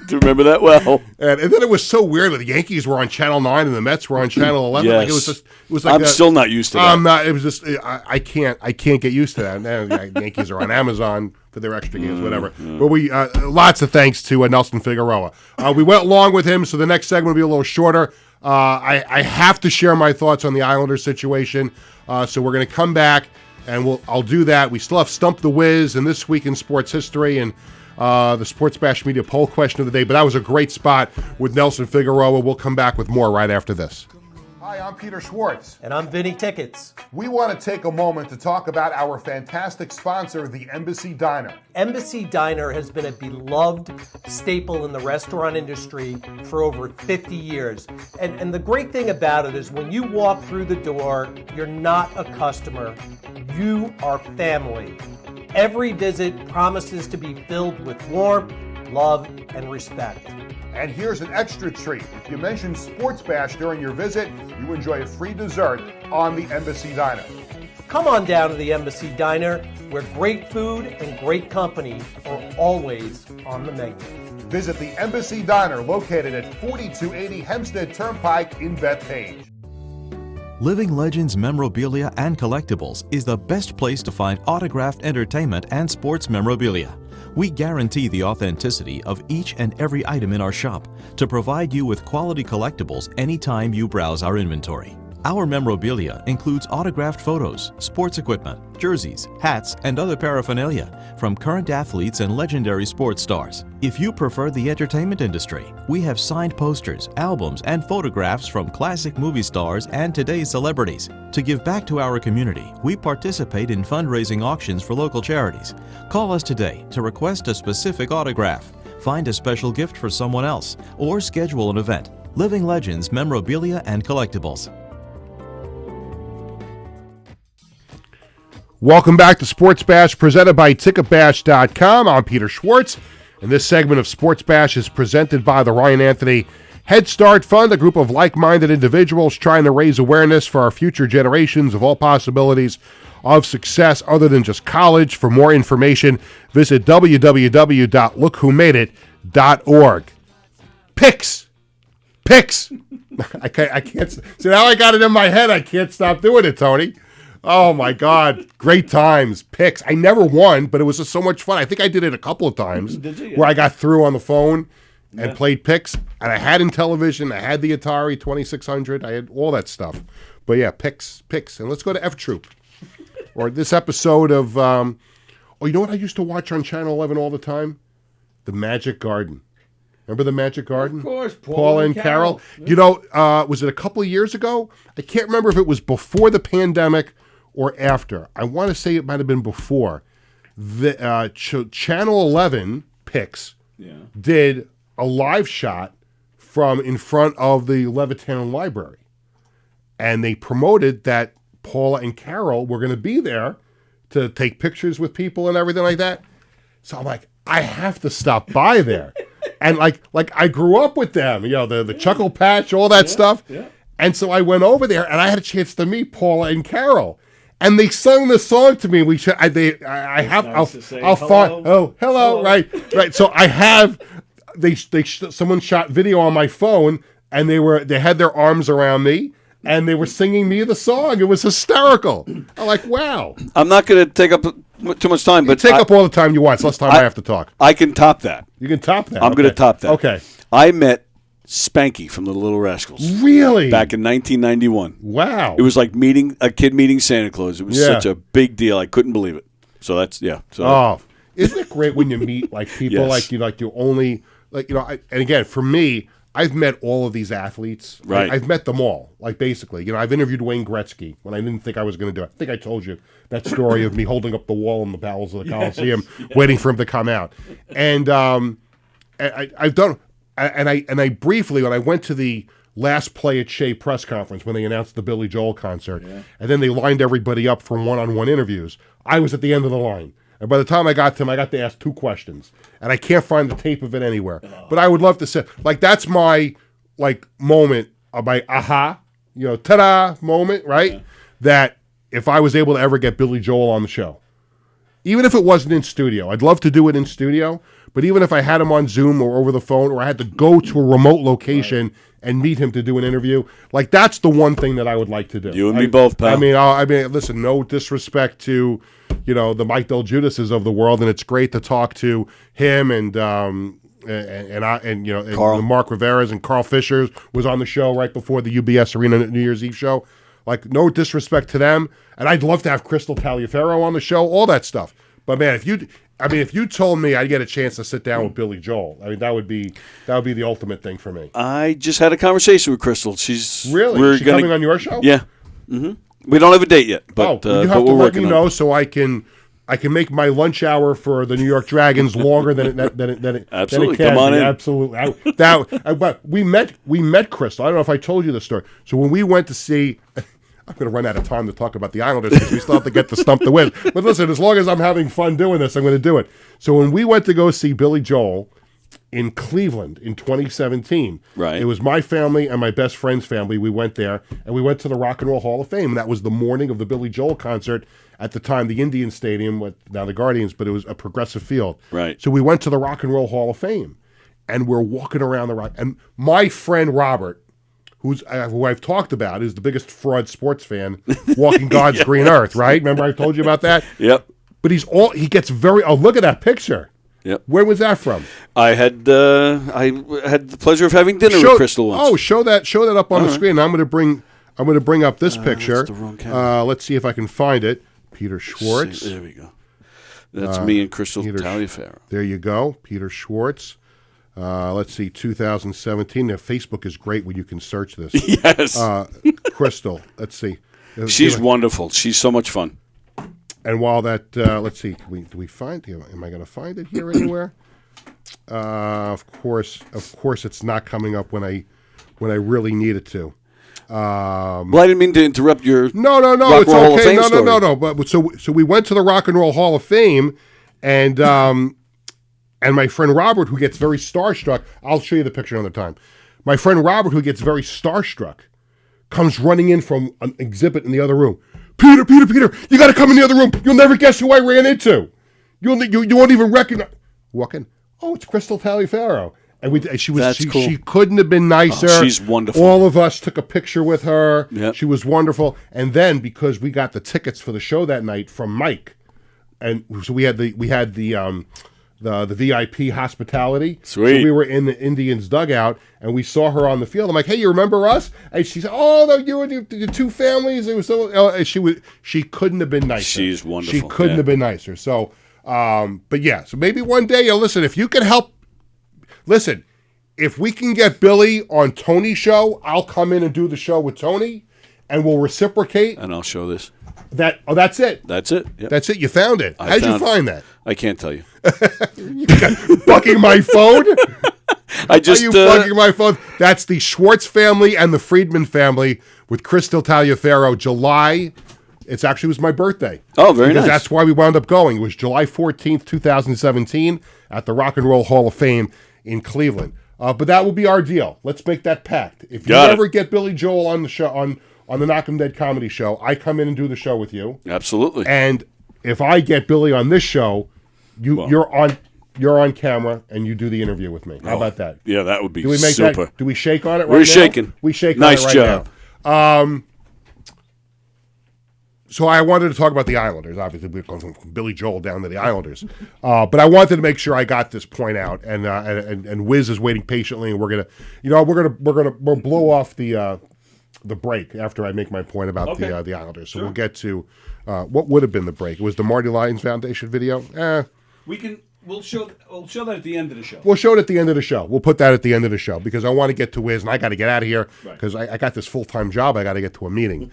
Do remember that well. And then it was so weird that the Yankees were on Channel 9 and the Mets were on Channel 11. Yes. Like it was like I'm still not used to that. I'm not. It was just I can't get used to that. And the Yankees are on Amazon for their extra games, whatever. But we lots of thanks to Nelson Figueroa. We went along with him, so the next segment will be a little shorter. I have to share my thoughts on the Islanders situation, so we're going to come back and I'll do that. We still have Stump the Wiz and This Week in Sports History and the Sports Bash Media poll question of the day. But that was a great spot with Nelson Figueroa. We'll come back with more right after this. Hi, I'm Peter Schwartz. And I'm Vinny Tickets. We want to take a moment to talk about our fantastic sponsor, the Embassy Diner. Embassy Diner has been a beloved staple in the restaurant industry for over 50 years. And the great thing about it is when you walk through the door, you're not a customer, you are family. Every visit promises to be filled with warmth, love, and respect. And here's an extra treat. If you mention Sports Bash during your visit, you enjoy a free dessert on the Embassy Diner. Come on down to the Embassy Diner, where great food and great company are always on the menu. Visit the Embassy Diner, located at 4280 Hempstead Turnpike in Bethpage. Living Legends Memorabilia and Collectibles is the best place to find autographed entertainment and sports memorabilia. We guarantee the authenticity of each and every item in our shop to provide you with quality collectibles anytime you browse our inventory. Our memorabilia includes autographed photos, sports equipment, jerseys, hats, and other paraphernalia from current athletes and legendary sports stars. If you prefer the entertainment industry, we have signed posters, albums, and photographs from classic movie stars and today's celebrities. To give back to our community, we participate in fundraising auctions for local charities. Call us today to request a specific autograph, find a special gift for someone else, or schedule an event. Living Legends Memorabilia and Collectibles. Welcome back to Sports Bash, presented by Ticketbash.com. I'm Peter Schwartz, and this segment of Sports Bash is presented by the Ryan Anthony Head Start Fund, a group of like-minded individuals trying to raise awareness for our future generations of all possibilities of success other than just college. For more information, visit www.lookwhomadeit.org. Picks. I can't. So now I got it in my head. I can't stop doing it, Tony. Oh, my God. Great times. Picks. I never won, but it was just so much fun. I think I did it a couple of times. Did you? Where I got through on the phone and played picks. And I had in television. I had the Atari 2600. I had all that stuff. But, yeah, picks. And let's go to F Troop. Or this episode of, you know what I used to watch on Channel 11 all the time? The Magic Garden. Remember the Magic Garden? Of course, Paula and Carol. You know, was it a couple of years ago? I can't remember if it was before the pandemic or after. I want to say it might have been before. The Channel 11 Picks did a live shot from in front of the Levittown Library. And they promoted that Paula and Carol were going to be there to take pictures with people and everything like that. So I'm like, I have to stop by there. And like I grew up with them, you know, the Chuckle Patch, all that stuff. Yeah. And so I went over there and I had a chance to meet Paula and Carol. And they sung the song to me. Hello. Right. So I have, someone shot video on my phone and they had their arms around me and they were singing me the song. It was hysterical. I'm like, wow. I'm not going to take up too much time, but take up all the time you want. It's less time I have to talk. I can top that. You can top that. I'm going to top that. Okay. I met Spanky from the Little Rascals. Really? Back in 1991. Wow. It was like a kid meeting Santa Claus. It was such a big deal. I couldn't believe it. So that's So isn't it great when you meet like people and again, for me, I've met all of these athletes. Right. I've met them all. Like basically, I've interviewed Wayne Gretzky when I didn't think I was going to do it. I think I told you that story of me holding up the wall in the bowels of the Coliseum, waiting for him to come out. And I've done. And I briefly, when I went to the last play at Shea press conference when they announced the Billy Joel concert, and then they lined everybody up for one-on-one interviews. I was at the end of the line. And by the time I got to him, I got to ask 2 questions. And I can't find the tape of it anywhere. But I would love to say, like, that's my, like, moment of my aha, ta-da moment, right? Yeah. That if I was able to ever get Billy Joel on the show, even if it wasn't in studio, I'd love to do it in studio, but even if I had him on Zoom or over the phone, or I had to go to a remote location and meet him to do an interview, like, that's the one thing that I would like to do. You and me both, pal. I mean, listen, no disrespect to, the Mike Del Judases of the world, and it's great to talk to him and Carl. And Mark Rivera's and Carl Fisher was on the show right before the UBS Arena New Year's Eve show. Like, no disrespect to them, and I'd love to have Crystal Taliaferro on the show, all that stuff. But man, if you told me I'd get a chance to sit down with Billy Joel, I mean, that would be the ultimate thing for me. I just had a conversation with Crystal. She's coming on your show? Yeah. Mm-hmm. We don't have a date yet, but you have to let me know so I can make my lunch hour for the New York Dragons longer than it Absolutely. Can Come on be. in. Absolutely. But we met Crystal. I don't know if I told you the story. So when we went to see, I'm going to run out of time to talk about the Islanders because we still have to get to Stump the Win. But listen, as long as I'm having fun doing this, I'm going to do it. So when we went to go see Billy Joel in Cleveland in 2017, right? It was my family and my best friend's family. We went there, and we went to the Rock and Roll Hall of Fame. And that was the morning of the Billy Joel concert. At the time, the Indian Stadium, now the Guardians, but it was a Progressive Field. Right. So we went to the Rock and Roll Hall of Fame, and we're walking around the rock. And my friend Robert, who I've talked about, is the biggest fraud sports fan walking God's green earth, right? Remember I told you about that? Yep. But he gets very, look at that picture. Yep. Where was that from? I had the pleasure of having dinner with Crystal once. Oh, show that up on the screen. I'm going to bring up this picture. That's the wrong camera. Let's see if I can find it. Peter Schwartz. There we go. That's me and Crystal Taliaferro. There you go. Peter Schwartz. Let's see, 2017. Now, Facebook is great when you can search this. Yes. Crystal. Let's see. She's wonderful. She's so much fun. And while that, let's see, do we find it? Am I going to find it here anywhere? Of course, it's not coming up when I really need it to. Well, I didn't mean to interrupt your No, Rock it's and Roll okay. Hall of Fame story. No. But so we went to the Rock and Roll Hall of Fame, and my friend Robert, who gets very starstruck, I'll show you the picture another time. My friend Robert, who gets very starstruck, comes running in from an exhibit in the other room. Peter, you got to come in the other room. You'll never guess who I ran into. You won't even recognize. Walk in. Oh, it's Crystal Taliaferro. And she couldn't have been nicer. Oh, she's wonderful. All of us took a picture with her. Yep. She was wonderful. And then because we got the tickets for the show that night from Mike, and so we had the VIP hospitality. Sweet. So we were in the Indians dugout, and we saw her on the field. I'm like, hey, you remember us? And she said, oh, no, you and your 2 families. It was so. She couldn't have been nicer. She's wonderful. She couldn't have been nicer. So, but yeah. So maybe one day, listen, if you can help. Listen, if we can get Billy on Tony's show, I'll come in and do the show with Tony, and we'll reciprocate. And I'll show this. That's it. That's it. Yep. That's it. You found it. How'd you find that? I can't tell you. You bugging my phone? Are you bugging my phone? That's the Schwartz family and the Friedman family with Crystal Taliaferro. July. It actually was my birthday. Oh, very nice. That's why we wound up going. It was July 14th, 2017 at the Rock and Roll Hall of Fame in Cleveland. But that will be our deal. Let's make that pact. If you ever get Billy Joel on the show, on the Knock 'em Dead comedy show, I come in and do the show with you. Absolutely. And if I get Billy on this show, you're on camera and you do the interview with me. How about that? Yeah, that would be super. Do we shake on it right now? We're shaking. We shake nice on it right job. now. So I wanted to talk about the Islanders. Obviously, we're going from Billy Joel down to the Islanders, but I wanted to make sure I got this point out. And Wiz is waiting patiently, and we'll blow off the break after I make my point about the Islanders. So We'll get to what would have been the break. It was the Marty Lyons Foundation video. We'll show that at the end of the show. We'll show it at the end of the show. We'll put that at the end of the show because I want to get to Wiz, and I got to get out of here because I got this full-time job. I got to get to a meeting.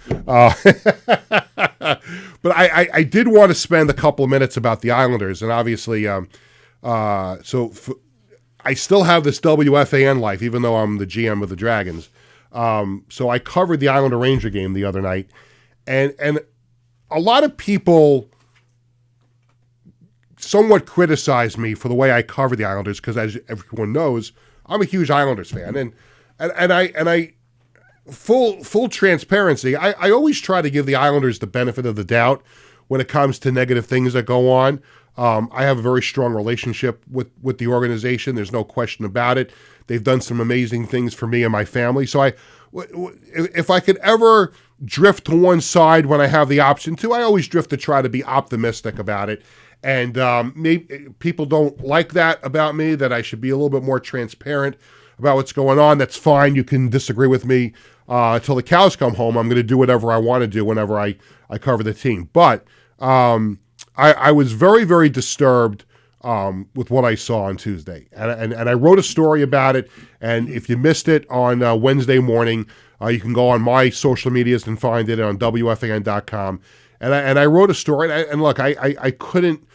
But I did want to spend a couple of minutes about the Islanders, and obviously, I still have this WFAN life, even though I'm the GM of the Dragons. So I covered the Islander Ranger game the other night, and a lot of people somewhat criticized me for the way I cover the Islanders because, as everyone knows, I'm a huge Islanders fan, and I full transparency, I always try to give the Islanders the benefit of the doubt when it comes to negative things that go on. I have a very strong relationship with the organization. There's no question about it. They've done some amazing things for me and my family. So if I could ever drift to one side when I have the option to, I always drift to try to be optimistic about it. And maybe people don't like that about me, that I should be a little bit more transparent about what's going on. That's fine. You can disagree with me till the cows come home. I'm going to do whatever I want to do whenever I cover the team. But I was very, very disturbed with what I saw on Tuesday. And I wrote a story about it. And if you missed it on Wednesday morning, you can go on my social medias and find it on WFAN.com. And I wrote a story. And look, I couldn't.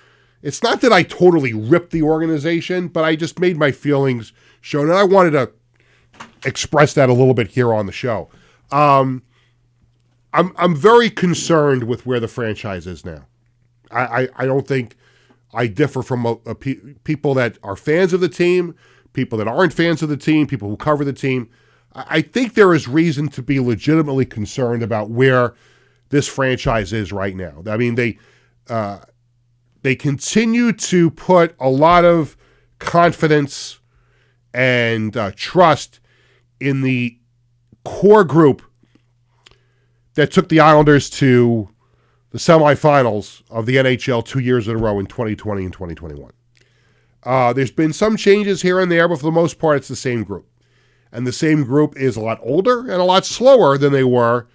It's not that I totally ripped the organization, but I just made my feelings shown. And I wanted to express that a little bit here on the show. I'm very concerned with where the franchise is now. I don't think I differ from people that are fans of the team, people that aren't fans of the team, people who cover the team. I think there is reason to be legitimately concerned about where this franchise is right now. I mean, they continue to put a lot of confidence and trust in the core group that took the Islanders to the semifinals of the NHL 2 years in a row in 2020 and 2021. There's been some changes here and there, but for the most part, it's the same group. And the same group is a lot older and a lot slower than they were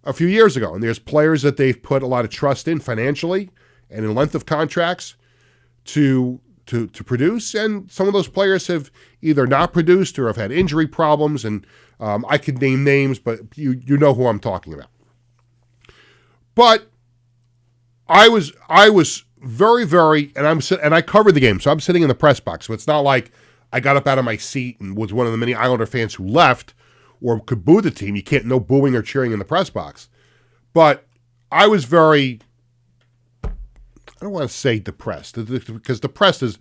a few years ago. And there's players that they've put a lot of trust in financially and in length of contracts to produce. And some of those players have either not produced or have had injury problems. And I could name names, but you know who I'm talking about. But I was very, very, and I covered the game, so I'm sitting in the press box. So it's not like I got up out of my seat and was one of the many Islander fans who left or could boo the team. You can't, no booing or cheering in the press box. But I was very, I don't want to say depressed, because depressed is,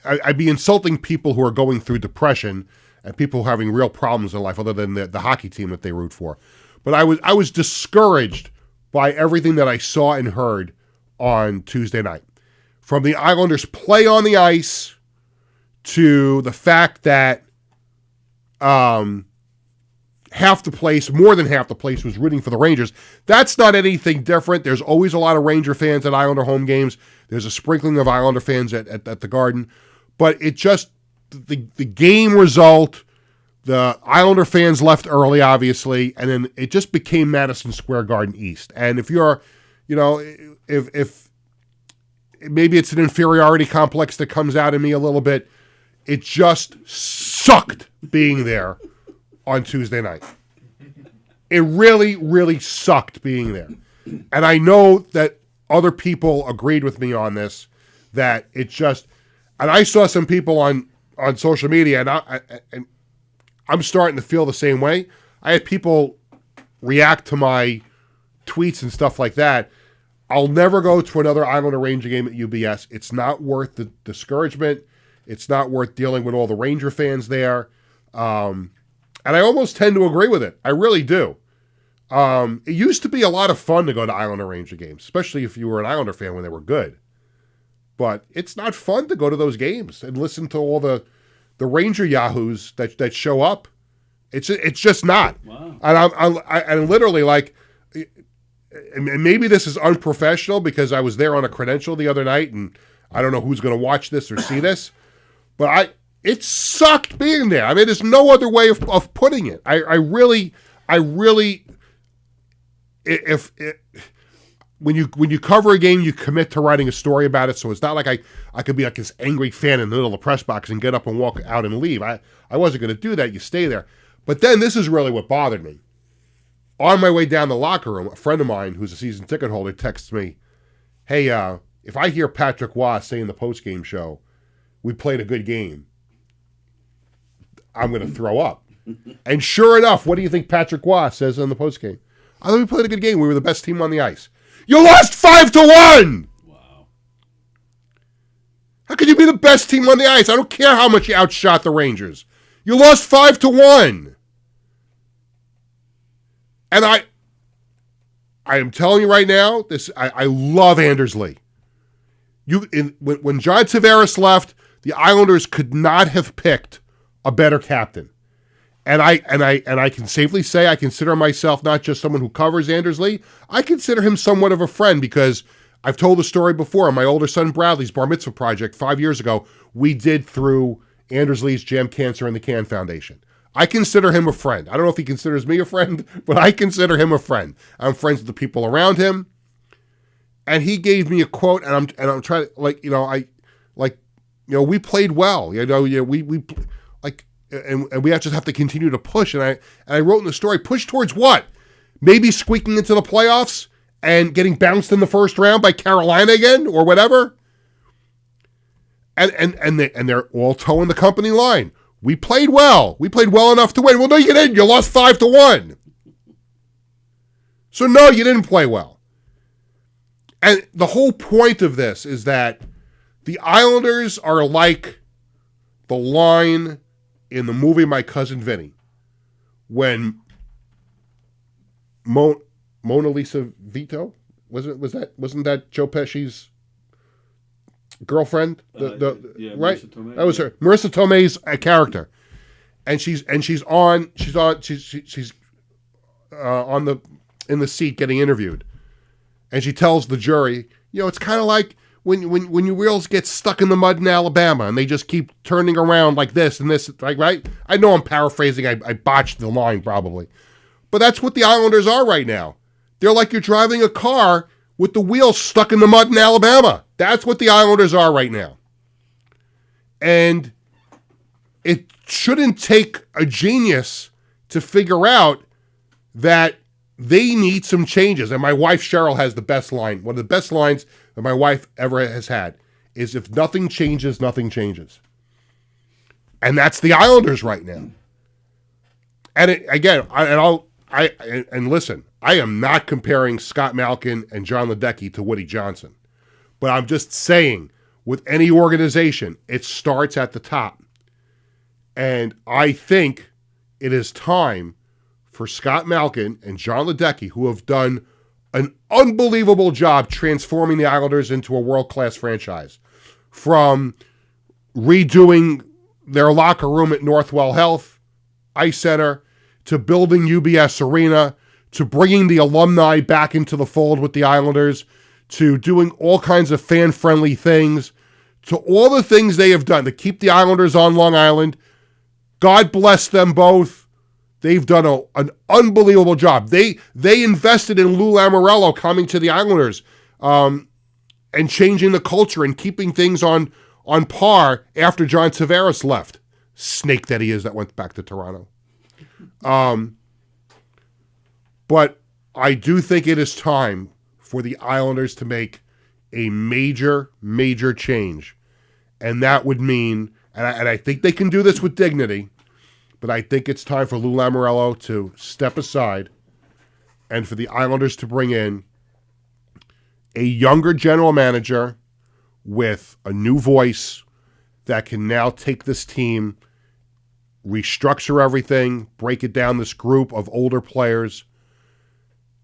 I'd be insulting people who are going through depression and people having real problems in life other than the hockey team that they root for. But I was discouraged by everything that I saw and heard on Tuesday night. From the Islanders' play on the ice to the fact that more than half the place was rooting for the Rangers. That's not anything different. There's always a lot of Ranger fans at Islander home games. There's a sprinkling of Islander fans at the Garden. But it just, the game result, the Islander fans left early, obviously, and then it just became Madison Square Garden East. And if you're, if maybe it's an inferiority complex that comes out in me a little bit, it just sucked being there on Tuesday night. It really, really sucked being there. And I know that other people agreed with me on this, that it just, and I saw some people on social media, and I'm starting to feel the same way. I had people react to my tweets and stuff like that. I'll never go to another Islander Ranger game at UBS. It's not worth the discouragement. It's not worth dealing with all the Ranger fans there. And I almost tend to agree with it. I really do. It used to be a lot of fun to go to Islander Ranger games, especially if you were an Islander fan when they were good. But it's not fun to go to those games and listen to all the Ranger yahoos that show up. It's just not. Wow. And I'm literally like, and maybe this is unprofessional because I was there on a credential the other night, and I don't know who's going to watch this or see this, but it sucked being there. I mean, there's no other way of putting it. I really, when you cover a game, you commit to writing a story about it. So it's not like I could be like this angry fan in the middle of the press box and get up and walk out and leave. I wasn't going to do that. You stay there. But then this is really what bothered me. On my way down the locker room, a friend of mine who's a season ticket holder texts me, "Hey, if I hear Patrick Waugh say in the postgame show, we played a good game, I'm going to throw up." And sure enough, what do you think Patrick Waugh says in the postgame? I thought we played a good game. We were the best team on the ice. You lost 5-1! Wow. How could you be the best team on the ice? I don't care how much you outshot the Rangers. You lost 5-1. And I am telling you right now, I love Anders Lee. When John Tavares left, the Islanders could not have picked a better captain. And I can safely say I consider myself not just someone who covers Anders Lee, I consider him somewhat of a friend because I've told the story before. On my older son Bradley's bar mitzvah project 5 years ago, we did through Anders Lee's Jam Cancer in the Can Foundation. I consider him a friend. I don't know if he considers me a friend, but I consider him a friend. I'm friends with the people around him. And he gave me a quote, and I'm trying to we played well. We and we just have to continue to push. And I wrote in the story, push towards what? Maybe squeaking into the playoffs and getting bounced in the first round by Carolina again or whatever. And they're all towing the company line. We played well. We played well enough to win. Well, no, you didn't. You lost 5-1. So no, you didn't play well. And the whole point of this is that the Islanders are like the line in the movie My Cousin Vinny when Mona Lisa Vito wasn't that Joe Pesci's girlfriend? Right? Marissa Tomei. That was her. Marissa Tomei's a character, and she's in the seat getting interviewed, and she tells the jury, it's kind of like when your wheels get stuck in the mud in Alabama and they just keep turning around like this and this, like, right? I know I'm paraphrasing. I botched the line probably, but that's what the Islanders are right now. They're like you're driving a car with the wheels stuck in the mud in Alabama. That's what the Islanders are right now. And it shouldn't take a genius to figure out that they need some changes. And my wife, Cheryl, has the best line. One of the best lines that my wife ever has had is, if nothing changes, nothing changes. And that's the Islanders right now. And listen, I am not comparing Scott Malkin and John Ledecky to Woody Johnson. But I'm just saying, with any organization, it starts at the top. And I think it is time for Scott Malkin and John Ledecky, who have done an unbelievable job transforming the Islanders into a world-class franchise, from redoing their locker room at Northwell Health Ice Center, to building UBS Arena, to bringing the alumni back into the fold with the Islanders, to doing all kinds of fan-friendly things, to all the things they have done to keep the Islanders on Long Island. God bless them both. They've done an unbelievable job. They invested in Lou Lamoriello coming to the Islanders and changing the culture and keeping things on par after John Tavares left. Snake that he is that went back to Toronto. But I do think it is time for the Islanders to make a major, major change. And that would mean, and I think they can do this with dignity, but I think it's time for Lou Lamoriello to step aside and for the Islanders to bring in a younger general manager with a new voice that can now take this team, restructure everything, break it down, this group of older players,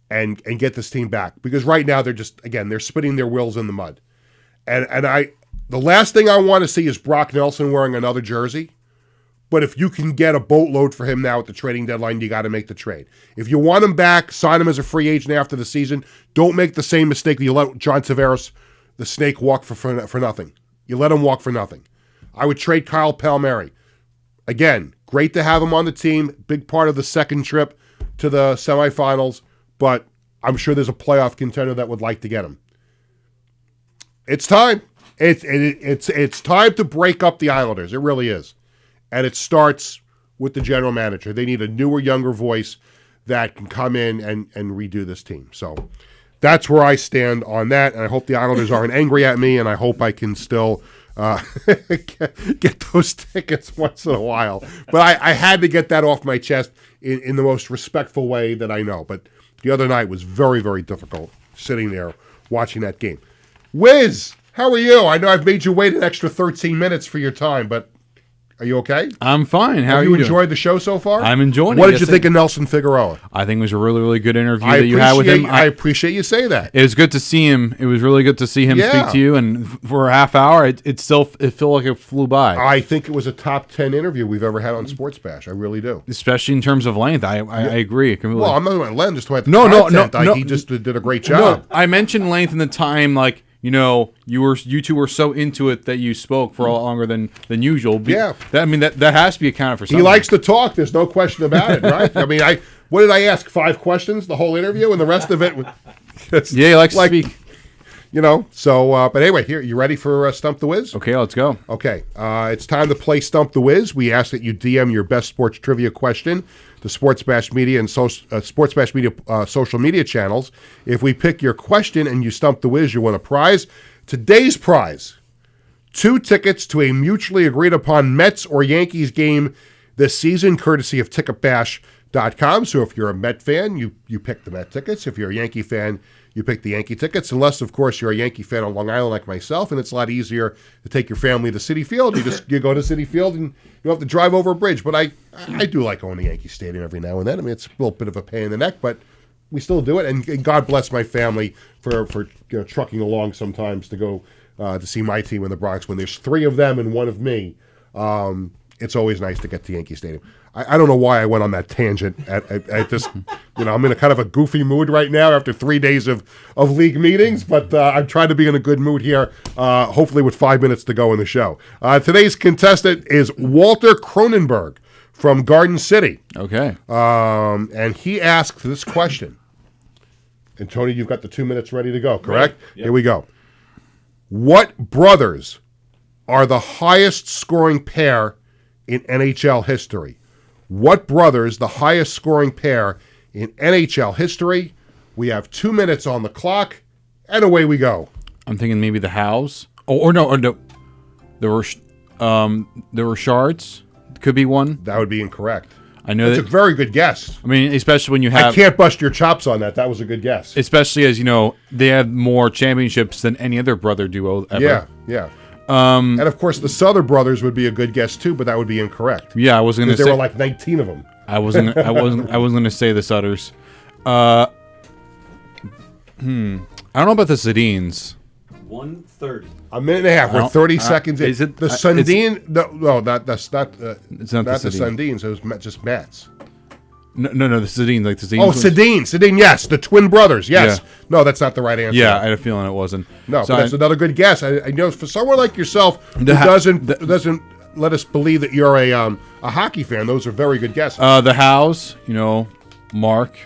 and get this team back. Because right now they're just, again, they're spinning their wheels in the mud. And the last thing I want to see is Brock Nelson wearing another jersey. But if you can get a boatload for him now at the trading deadline, you got to make the trade. If you want him back, sign him as a free agent after the season. Don't make the same mistake that you let John Tavares, the snake, walk for nothing. You let him walk for nothing. I would trade Kyle Palmieri. Again, great to have him on the team. Big part of the second trip to the semifinals. But I'm sure there's a playoff contender that would like to get him. It's time. It's time to break up the Islanders. It really is. And it starts with the general manager. They need a newer, younger voice that can come in and redo this team. So that's where I stand on that. And I hope the Islanders aren't angry at me, and I hope I can still get those tickets once in a while. But I had to get that off my chest in the most respectful way that I know. But the other night was very, very difficult sitting there watching that game. Wiz, how are you? I know I've made you wait an extra 13 minutes for your time, but are you okay? I'm fine. How Have are you you doing? enjoyed the show so far? I'm enjoying it. What did you think of Nelson Figueroa? I think it was a really, really good interview that you had with him. I appreciate you say that. It was good to see him. It was really good to see him speak to you. And for a half hour, it felt like it flew by. I think it was a top 10 interview we've ever had on Sports Bash. I really do. Especially in terms of length. I agree. Completely. Well, I'm not about length, just about the No. content. He just did a great job. No, I mentioned length in the time, like, you two were so into it that you spoke for a lot longer than usual. Yeah. That has to be accounted for something. He likes to talk. There's no question about it, right? I mean, what did I ask? 5 questions the whole interview, and the rest of it was he likes to speak. So, but anyway, here, you ready for Stump the Wiz? Okay, let's go. Okay, it's time to play Stump the Wiz. We ask that you DM your best sports trivia question to Sports Bash Media and Sports Bash Media social media channels. If we pick your question and you stump the Wiz, you win a prize. Today's prize: 2 tickets to a mutually agreed upon Mets or Yankees game this season, courtesy of TicketBash.com. So if you're a Met fan, you pick the Met tickets. If you're a Yankee fan, you pick the Yankee tickets, unless, of course, you're a Yankee fan on Long Island like myself, and it's a lot easier to take your family to Citi Field. You go to Citi Field, and you don't have to drive over a bridge. But I do like going to Yankee Stadium every now and then. I mean, it's a little bit of a pain in the neck, but we still do it. And God bless my family for trucking along sometimes to go to see my team in the Bronx. When there's 3 of them and 1 of me, it's always nice to get to Yankee Stadium. I don't know why I went on that tangent at this. I'm in a kind of a goofy mood right now after 3 days of league meetings, but I'm trying to be in a good mood here, hopefully with 5 minutes to go in the show. Today's contestant is Walter Cronenberg from Garden City. Okay. And he asked this question. And Tony, you've got the 2 minutes ready to go, correct? Right. Yep. Here we go. What brothers are the highest scoring pair in NHL history? What brothers, the highest scoring pair in NHL history? We have 2 minutes on the clock, and away we go. I'm thinking maybe the Howes. Or no. There were Shards. Could be one. That would be incorrect. I know that's a very good guess. I mean, especially when you have. I can't bust your chops on that. That was a good guess. Especially as they have more championships than any other brother duo ever. Yeah. And of course, the Souther brothers would be a good guess too, but that would be incorrect. Yeah, I was going to say there were like 19 of them. I wasn't going to say the Sutters. I don't know about the Sedines. 1:30. A minute and a half. We're 30 seconds in. Is it the Sundin? No, that's not. It's not the Sundins. It was just Mats. No, the Sedines, like the Sedines. Oh, Sedin, yes, the twin brothers, yes. Yeah. No, that's not the right answer. Yeah, I had a feeling it wasn't. No, so but that's another good guess. I know for someone like yourself who doesn't let us believe that you're a hockey fan. Those are very good guesses. The Howes, Mark.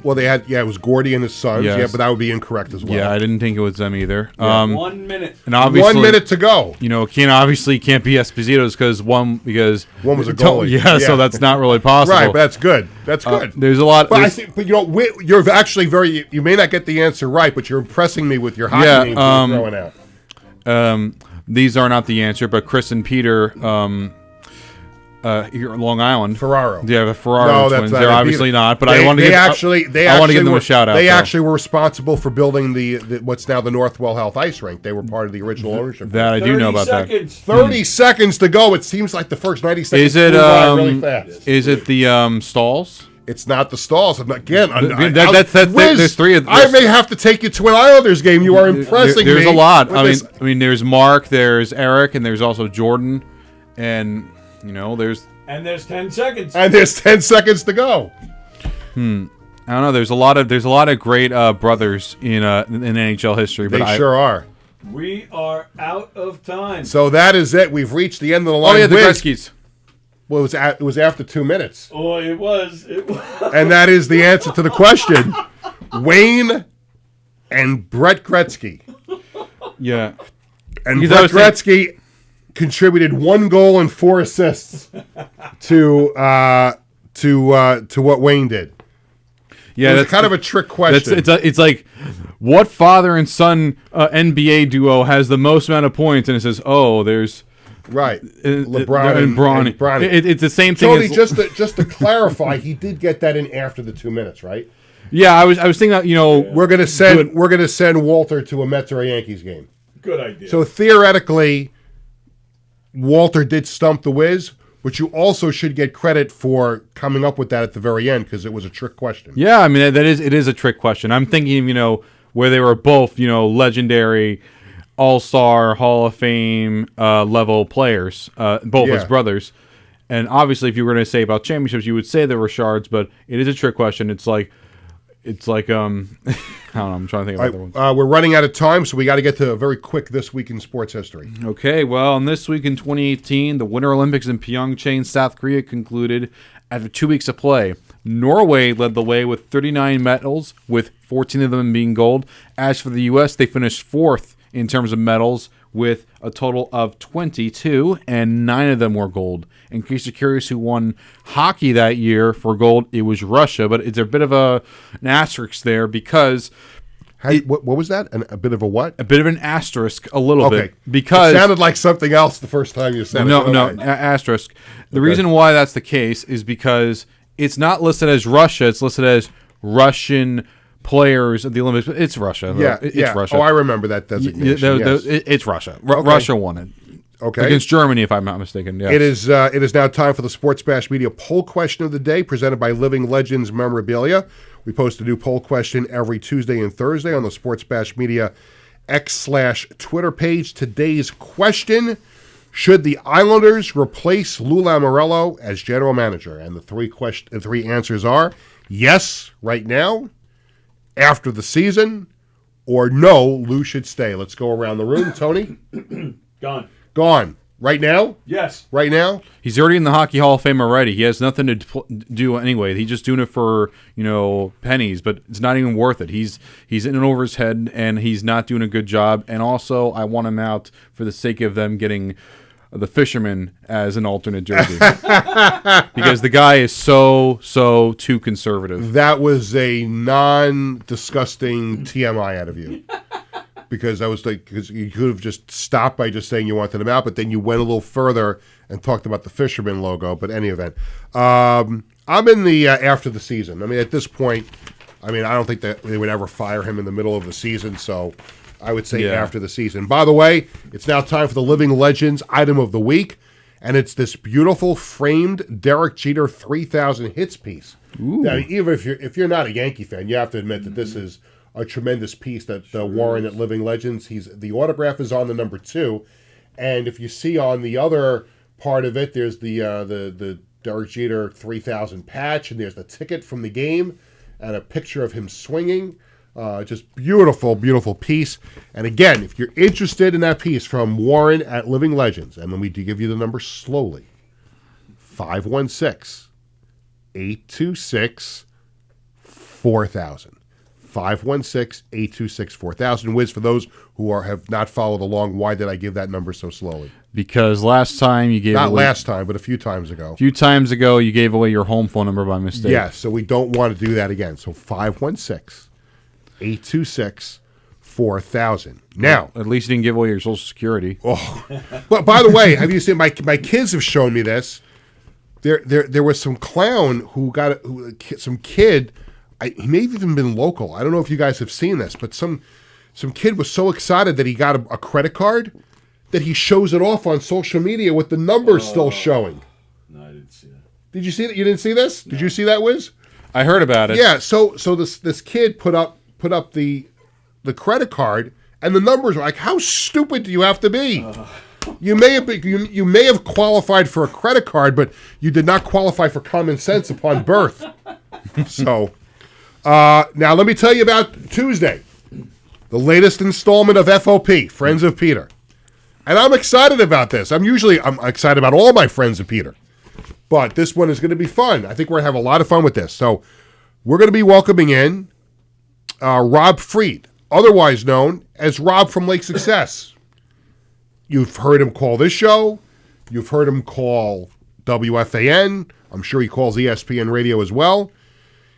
Well, they had, it was Gordy and his sons, but that would be incorrect as well. Yeah, I didn't think it was them either. 1 minute. And obviously, 1 minute to go. Can't be Esposito's because one was a goalie. Yeah, so that's not really possible. Right, but that's good. That's good. There's a lot. But you're actually you may not get the answer right, but you're impressing me with your hockey names you're throwing out. These are not the answer, but Chris and Peter. Here in Long Island, Ferraro. Yeah, the Ferraro twins. They're obviously not, but I want to give them a shout out. They actually were responsible for building the what's now the Northwell Health Ice Rink. They were part of the original ownership. That I do know about that. 30 seconds to go. It seems like the first 90 seconds. Is it really fast. Is it the Stalls? It's not the Stalls. Again, there's 3 of them. I may have to take you to an Islanders game. You are impressing me. There's a lot. I mean, there's Mark, there's Eric, and there's also Jordan, and. There's 10 seconds. And there's 10 seconds to go. I don't know. There's a lot of great brothers in NHL history. But they sure are. We are out of time. So that is it. We've reached the end of the line. Oh yeah, the Gretzky's. Well, it was after 2 minutes. Oh, it was. And that is the answer to the question. Wayne and Brett Gretzky. Yeah. And Brett Gretzky contributed 1 goal and 4 assists to what Wayne did. Yeah, that's kind of a trick question. It's like what father and son NBA duo has the most amount of points? And it says, oh, there's Right. LeBron and Bronny. It's the same thing. Tony, just to clarify, he did get that in after the 2 minutes, right? Yeah, I was thinking that, we're gonna send Walter to a Mets or a Yankees game. Good idea. So theoretically, Walter did stump the Wiz, but you also should get credit for coming up with that at the very end because it was a trick question. Yeah, I mean it is a trick question. I'm thinking, where they were both, legendary, all-star, Hall of Fame level players, both his brothers. And obviously, if you were going to say about championships, you would say they were shards, but it is a trick question. It's like I don't know, I'm trying to think of other ones. We're running out of time, so we got to get to a very quick This Week in Sports History. Okay, well, in This Week in 2018, the Winter Olympics in Pyeongchang, South Korea concluded after 2 weeks of play. Norway led the way with 39 medals, with 14 of them being gold. As for the U.S., they finished fourth in terms of medals with a total of 22, and 9 of them were gold. In case you're curious who won hockey that year for gold, it was Russia, but it's a bit of an asterisk there because... What was that? A bit of a what? A bit of an asterisk, a little bit. Because it sounded like something else the first time you said it. No, asterisk. The reason why that's the case is because it's not listed as Russia, it's listed as Russian players of the Olympics. It's Russia. It's Russia. Oh, I remember that designation. It's Russia. Russia won it. Okay. Against Germany, if I'm not mistaken. Yes. It is now time for the Sports Bash Media poll question of the day, presented by Living Legends Memorabilia. We post a new poll question every Tuesday and Thursday on the Sports Bash Media X/Twitter page. Today's question: should the Islanders replace Lou Lamoriello as general manager? And the three answers are yes, right now, after the season, or no, Lou should stay. Let's go around the room. Tony? Gone. Right now? Yes. Right now? He's already in the Hockey Hall of Fame already. He has nothing to do anyway. He's just doing it for, pennies, but it's not even worth it. He's in and over his head, and he's not doing a good job. And also, I want him out for the sake of them getting the Fisherman as an alternate jersey. Because the guy is so too conservative. That was a non-disgusting TMI out of you. Because you could have just stopped by just saying you wanted him out, but then you went a little further and talked about the Fisherman logo. But any event, I'm in the after the season. I mean, at this point, I don't think that they would ever fire him in the middle of the season. So I would say after the season. By the way, it's now time for the Living Legends item of the week, and it's this beautiful framed Derek Jeter 3,000 hits piece. Ooh. Now, even if you're not a Yankee fan, you have to admit that this is a tremendous piece that Warren at Living Legends. The autograph is on the number 2, and if you see on the other part of it, there's the Derek Jeter 3000 patch, and there's the ticket from the game, and a picture of him swinging. Just beautiful, beautiful piece. And again, if you're interested in that piece from Warren at Living Legends, and let me give you the number slowly: 516-826-4000. 516-826-4000. Wiz, for those who have not followed along, why did I give that number so slowly? Because last time you gave Not away... last time, but a few times ago. A few times ago, you gave away your home phone number by mistake. Yes, so we don't want to do that again. So 516-826-4000. Now... At least you didn't give away your Social Security. Oh. But by the way, have you seen... My kids have shown me this. There was some clown some kid... he may have even been local. I don't know if you guys have seen this, but some kid was so excited that he got a credit card that he shows it off on social media with the numbers still showing. No, I didn't see that. Did you see that? You didn't see this? No. Did you see that, Wiz? I heard about it. Yeah. So this kid put up the credit card, and the numbers were like, how stupid do you have to be? You may have qualified for a credit card, but you did not qualify for common sense upon birth. So. Now, let me tell you about Tuesday, the latest installment of FOP, Friends of Peter. And I'm excited about this. I'm excited about all my Friends of Peter. But this one is going to be fun. I think we're going to have a lot of fun with this. So we're going to be welcoming in Rob Freed, otherwise known as Rob from Lake Success. You've heard him call this show. You've heard him call WFAN. I'm sure he calls ESPN Radio as well.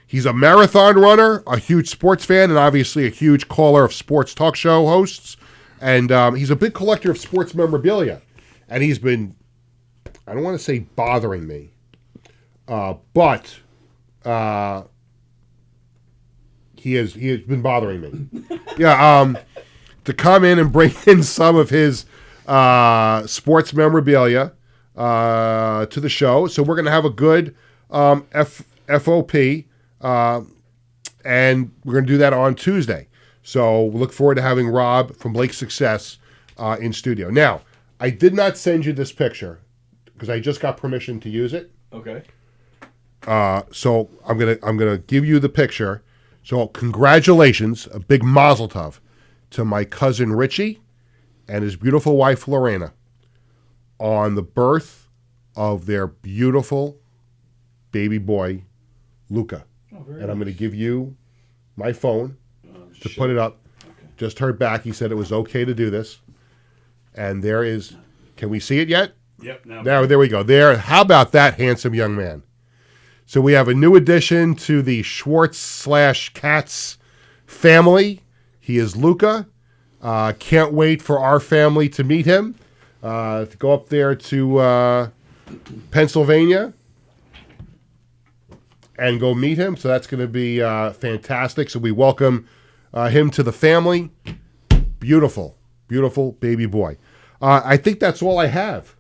He's a marathon runner, a huge sports fan, and obviously a huge caller of sports talk show hosts. And he's a big collector of sports memorabilia. And he's been, I don't want to say bothering me, but he has been bothering me. Yeah, to come in and bring in some of his sports memorabilia to the show. So we're going to have a good FOP, and we're going to do that on Tuesday. So we look forward to having Rob from Blake Success in studio. Now, I did not send you this picture because I just got permission to use it. Okay. So I'm gonna give you the picture. So congratulations, a big mazel tov to my cousin Richie and his beautiful wife Lorena on the birth of their beautiful baby boy Luca. And I'm going to give you my phone to put it up. Okay. Just heard back. He said it was okay to do this. And there is. Can we see it yet? Yep. Now there we go. There. How about that handsome young man? So we have a new addition to the Schwartz/Katz family. He is Luca. Can't wait for our family to meet him. To go up there to Pennsylvania and go meet him. So that's going to be fantastic. So we welcome him to the family. Beautiful, beautiful baby boy. I think that's all I have.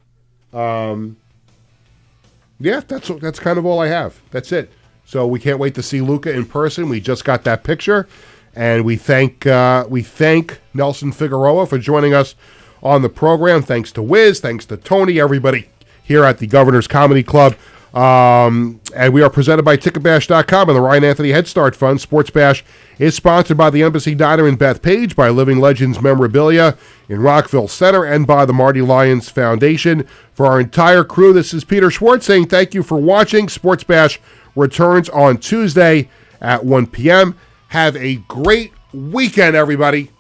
Yeah, that's kind of all I have. That's it. So we can't wait to see Luca in person. We just got that picture, and we thank Nelson Figueroa for joining us on the program. Thanks to Wiz, thanks to Tony, everybody here at the Governor's Comedy Club. And we are presented by Ticketbash.com and the Ryan Anthony Head Start Fund. Sports Bash is sponsored by the Embassy Diner in Bethpage, by Living Legends Memorabilia in Rockville Center, and by the Marty Lyons Foundation. For our entire crew, this is Peter Schwartz saying thank you for watching. Sports Bash returns on Tuesday at 1 p.m. Have a great weekend, everybody.